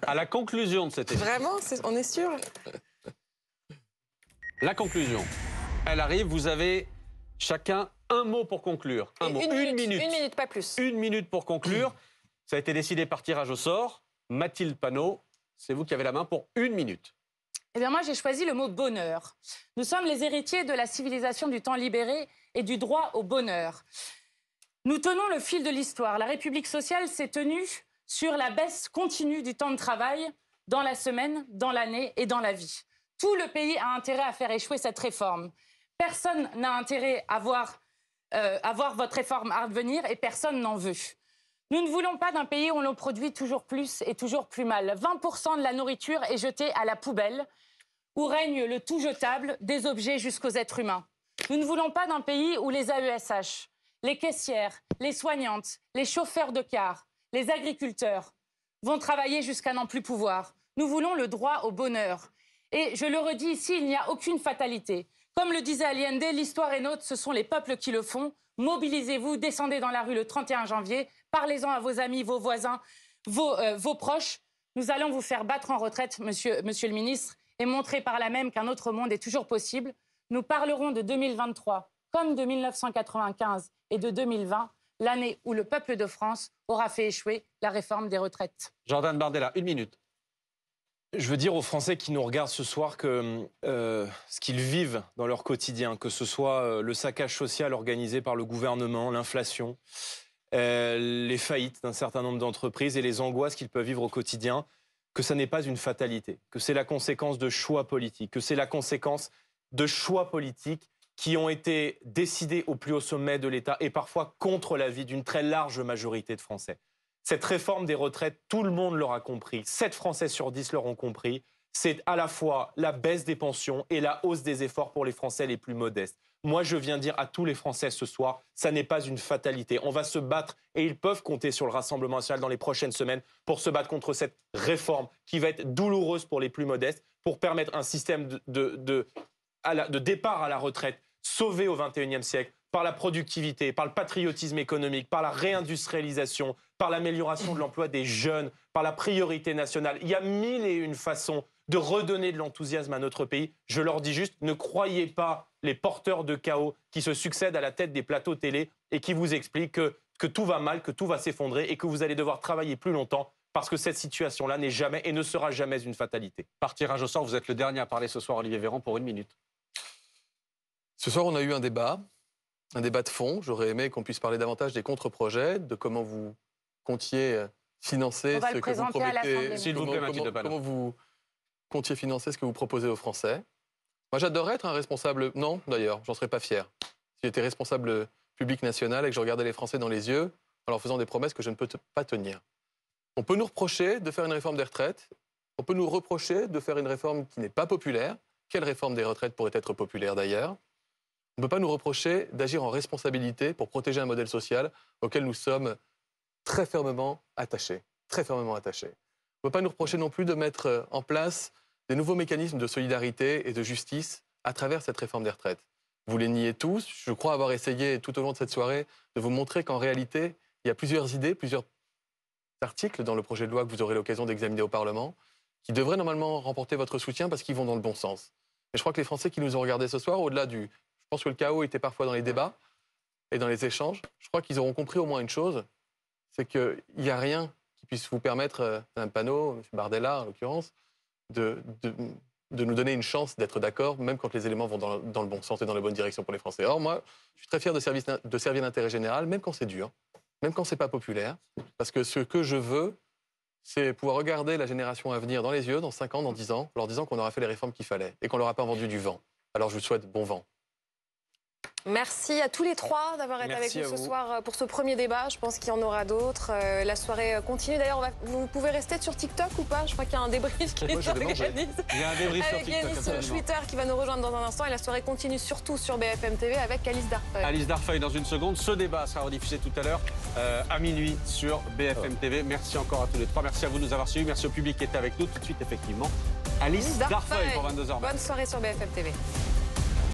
à la conclusion de cet épisode. Vraiment, on est sûr? La conclusion, elle arrive, vous avez chacun un mot pour conclure. Un mot, une minute. Une minute, pas plus. Une minute pour conclure. Ça a été décidé par tirage au sort. Mathilde Panot, c'est vous qui avez la main pour une minute. Eh bien, moi, j'ai choisi le mot bonheur. Nous sommes les héritiers de la civilisation du temps libéré et du droit au bonheur. Nous tenons le fil de l'histoire. La République sociale s'est tenue sur la baisse continue du temps de travail dans la semaine, dans l'année et dans la vie. Tout le pays a intérêt à faire échouer cette réforme. Personne n'a intérêt à voir votre réforme advenir et personne n'en veut. Nous ne voulons pas d'un pays où l'on produit toujours plus et toujours plus mal. 20% de la nourriture est jetée à la poubelle, où règne le tout jetable des objets jusqu'aux êtres humains. Nous ne voulons pas d'un pays où les AESH, les caissières, les soignantes, les chauffeurs de car, les agriculteurs vont travailler jusqu'à n'en plus pouvoir. Nous voulons le droit au bonheur. Et je le redis ici, il n'y a aucune fatalité. Comme le disait Allende, l'histoire est nôtre, ce sont les peuples qui le font. Mobilisez-vous, descendez dans la rue le 31 janvier, parlez-en à vos amis, vos voisins, vos proches. Nous allons vous faire battre en retraite, monsieur le ministre, et montrer par là même qu'un autre monde est toujours possible. Nous parlerons de 2023 comme de 1995 et de 2020, l'année où le peuple de France aura fait échouer la réforme des retraites. Jordan Bardella, 1 minute. Je veux dire aux Français qui nous regardent ce soir que ce qu'ils vivent dans leur quotidien, que ce soit le saccage social organisé par le gouvernement, l'inflation, les faillites d'un certain nombre d'entreprises et les angoisses qu'ils peuvent vivre au quotidien, que ça n'est pas une fatalité, que c'est la conséquence de choix politiques, que c'est la conséquence de choix politiques qui ont été décidés au plus haut sommet de l'État et parfois contre l'avis d'une très large majorité de Français. Cette réforme des retraites, tout le monde l'aura compris. 7 Français sur 10 l'auront compris. C'est à la fois la baisse des pensions et la hausse des efforts pour les Français les plus modestes. Moi, je viens dire à tous les Français ce soir, ça n'est pas une fatalité. On va se battre et ils peuvent compter sur le Rassemblement national dans les prochaines semaines pour se battre contre cette réforme qui va être douloureuse pour les plus modestes, pour permettre un système de départ à la retraite sauvé au XXIe siècle par la productivité, par le patriotisme économique, par la réindustrialisation, par l'amélioration de l'emploi des jeunes, par la priorité nationale. Il y a 1001 façons de redonner de l'enthousiasme à notre pays. Je leur dis juste, ne croyez pas les porteurs de chaos qui se succèdent à la tête des plateaux télé et qui vous expliquent que tout va mal, que tout va s'effondrer et que vous allez devoir travailler plus longtemps parce que cette situation-là n'est jamais et ne sera jamais une fatalité. Par tirage au sort, vous êtes le dernier à parler ce soir, Olivier Véran, pour 1 minute. Ce soir, on a eu un débat de fond. J'aurais aimé qu'on puisse parler davantage des contre-projets, de comment vous comptiez financer ce que vous promettez. S'il vous plaît, Mathilde Panot. Comment vous comptiez financer ce que vous proposez aux Français. Moi, j'adorerais être un responsable... Non, d'ailleurs, j'en serais pas fier. Si j'étais responsable public national et que je regardais les Français dans les yeux en leur faisant des promesses que je ne peux pas tenir. On peut nous reprocher de faire une réforme des retraites. On peut nous reprocher de faire une réforme qui n'est pas populaire. Quelle réforme des retraites pourrait être populaire, d'ailleurs ? On ne peut pas nous reprocher d'agir en responsabilité pour protéger un modèle social auquel nous sommes très fermement attachés. Très fermement attachés. On ne peut pas nous reprocher non plus de mettre en place des nouveaux mécanismes de solidarité et de justice à travers cette réforme des retraites. Vous les niez tous. Je crois avoir essayé tout au long de cette soirée de vous montrer qu'en réalité, il y a plusieurs idées, plusieurs articles dans le projet de loi que vous aurez l'occasion d'examiner au Parlement qui devraient normalement remporter votre soutien parce qu'ils vont dans le bon sens. Et je crois que les Français qui nous ont regardés ce soir, au-delà du... Je pense que le chaos était parfois dans les débats et dans les échanges. Je crois qu'ils auront compris au moins une chose, c'est qu'il n'y a rien qui puisse vous permettre, Mme Panot, M. Bardella en l'occurrence, de nous donner une chance d'être d'accord, même quand les éléments vont dans le bon sens et dans la bonne direction pour les Français. Or, moi, je suis très fier de servir l'intérêt général, même quand c'est dur, même quand c'est pas populaire, parce que ce que je veux, c'est pouvoir regarder la génération à venir dans les yeux, dans 5 ans, dans 10 ans, leur disant qu'on aura fait les réformes qu'il fallait et qu'on leur a pas vendu du vent. Alors je vous souhaite bon vent. Merci à tous les 3 d'avoir été avec nous ce soir pour ce premier débat. Je pense qu'il y en aura d'autres. La soirée continue. D'ailleurs, vous pouvez rester sur TikTok ou pas? Je crois qu'il y a un débrief qui s'organise. Il y a un débrief sur avec TikTok. Yannis sur Twitter qui va nous rejoindre dans un instant. Et la soirée continue surtout sur BFM TV avec Alice Darfeuille. Alice Darfeuille dans une seconde. Ce débat sera rediffusé tout à l'heure à minuit sur BFM TV. Merci encore à tous les 3. Merci à vous de nous avoir suivis. Merci au public qui était avec nous. Tout de suite, effectivement, Alice Darfeuille pour 22h. Bonne soirée sur BFM TV.